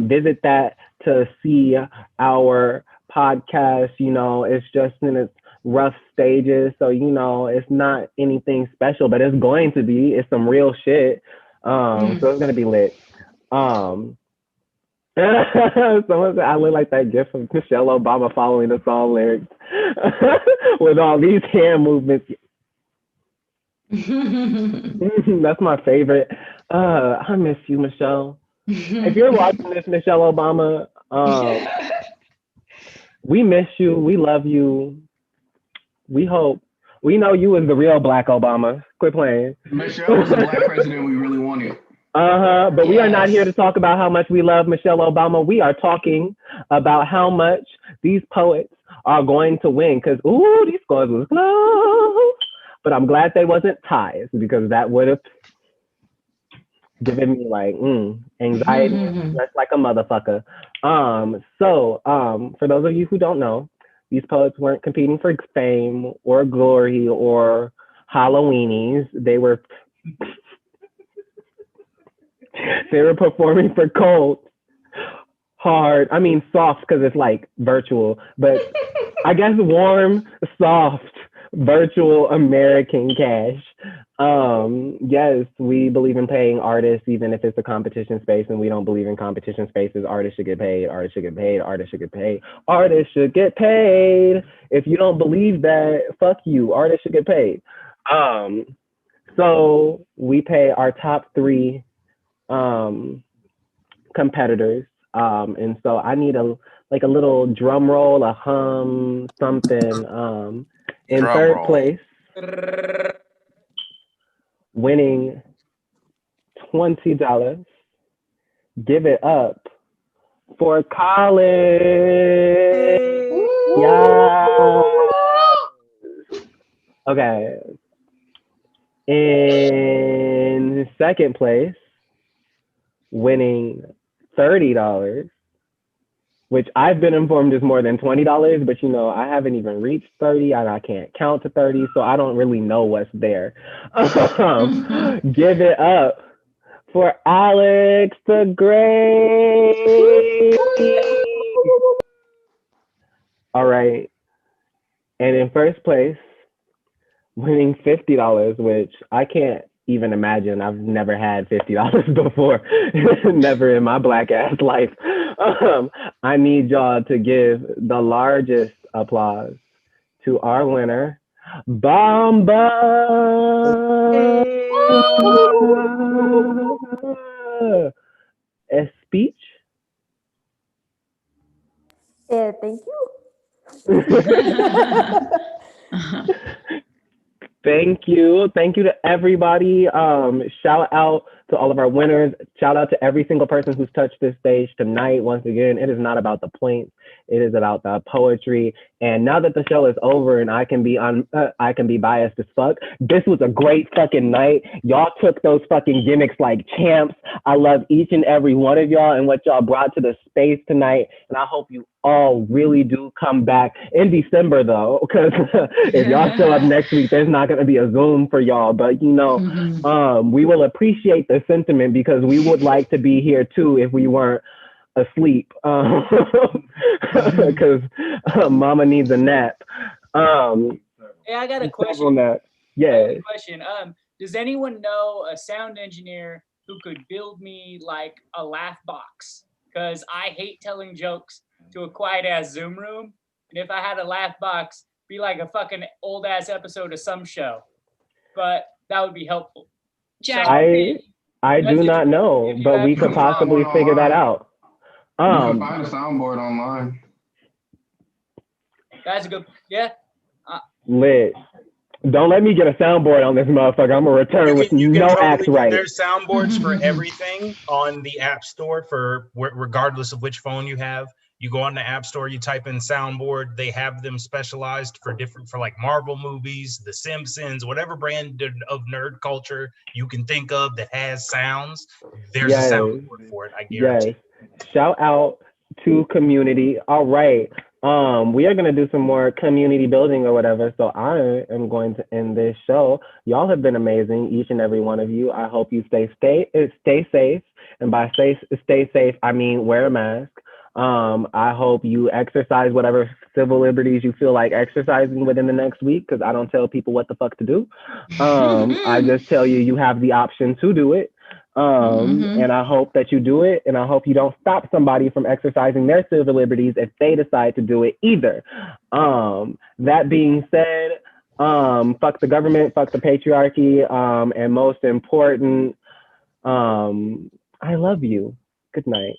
Visit that to see our podcast. You know, it's just in its rough stages, so you know it's not anything special, but it's going to be. It's some real shit. So it's gonna be lit. Someone said I look like that gif of Michelle Obama following the song lyrics with all these hand movements. That's my favorite. I miss you, Michelle. If you're watching this, Michelle Obama, we miss you. We love you. We hope. We know you was the real Black Obama. Quit playing. Michelle was the Black president we really wanted. But we are not here to talk about how much we love Michelle Obama. We are talking about how much these poets are going to win, because these scores was close. But I'm glad they wasn't ties, because that would have given me like anxiety just like a motherfucker. So for those of you who don't know, these poets weren't competing for fame or glory or Halloweenies. They were performing for cold, hard, soft, because it's like virtual, but I guess warm, soft, virtual American cash. Yes, we believe in paying artists, even if it's a competition space, and we don't believe in competition spaces. Artists should get paid. Artists should get paid. Artists should get paid. Artists should get paid. If you don't believe that, fuck you. Artists should get paid. So we pay our top 3 competitors. And so I need a little drum roll, a hum, something. In Drum third roll. place, winning $20. Give it up for college. Yeah. Okay. In second place, winning $30, which I've been informed is more than $20, but I haven't even reached 30 and I can't count to 30, so I don't really know what's there. Give it up for Alex the Great. All right. And in first place, winning $50, which I can't even imagine. I've never had $50 before, never in my black ass life. I need y'all to give the largest applause to our winner, Bamba. A speech? Yeah, thank you. Thank you. Thank you to everybody. Shout out to all of our winners. Shout out to every single person who's touched this stage tonight. Once again, it is not about the points. It is about the poetry. And now that the show is over and I can be biased as fuck, this was a great fucking night. Y'all took those fucking gimmicks like champs. I love each and every one of y'all and what y'all brought to the space tonight. And I hope you all really do come back in December though, because if y'all show up next week, there's not going to be a Zoom for y'all. But we will appreciate the sentiment because we would like to be here too if we weren't asleep, because mama needs a nap. Hey, I got a question. Yeah. Does anyone know a sound engineer who could build me like a laugh box? Because I hate telling jokes to a quiet ass Zoom room, and if I had a laugh box, be like a fucking old ass episode of some show. But that would be helpful. Jack, I do not know, but we could possibly figure that out. You can find a soundboard online. That's a good, yeah. Lit. Don't let me get a soundboard on this motherfucker. I'm gonna return with no acts right. There's soundboards for everything on the App Store for regardless of which phone you have. You go on the App Store, you type in soundboard. They have them specialized for like Marvel movies, The Simpsons, whatever brand of nerd culture you can think of that has sounds. There's a soundboard for it. I guarantee. Yes. Shout out to community. All right. We are going to do some more community building or whatever. So I am going to end this show. Y'all have been amazing, each and every one of you. I hope you stay safe. And by stay safe, I mean wear a mask. I hope you exercise whatever civil liberties you feel like exercising within the next week, because I don't tell people what the fuck to do. I just tell you have the option to do it. And I hope that you do it, and I hope you don't stop somebody from exercising their civil liberties if they decide to do it either. That being said, fuck the government, fuck the patriarchy, and most important, I love you. Good night.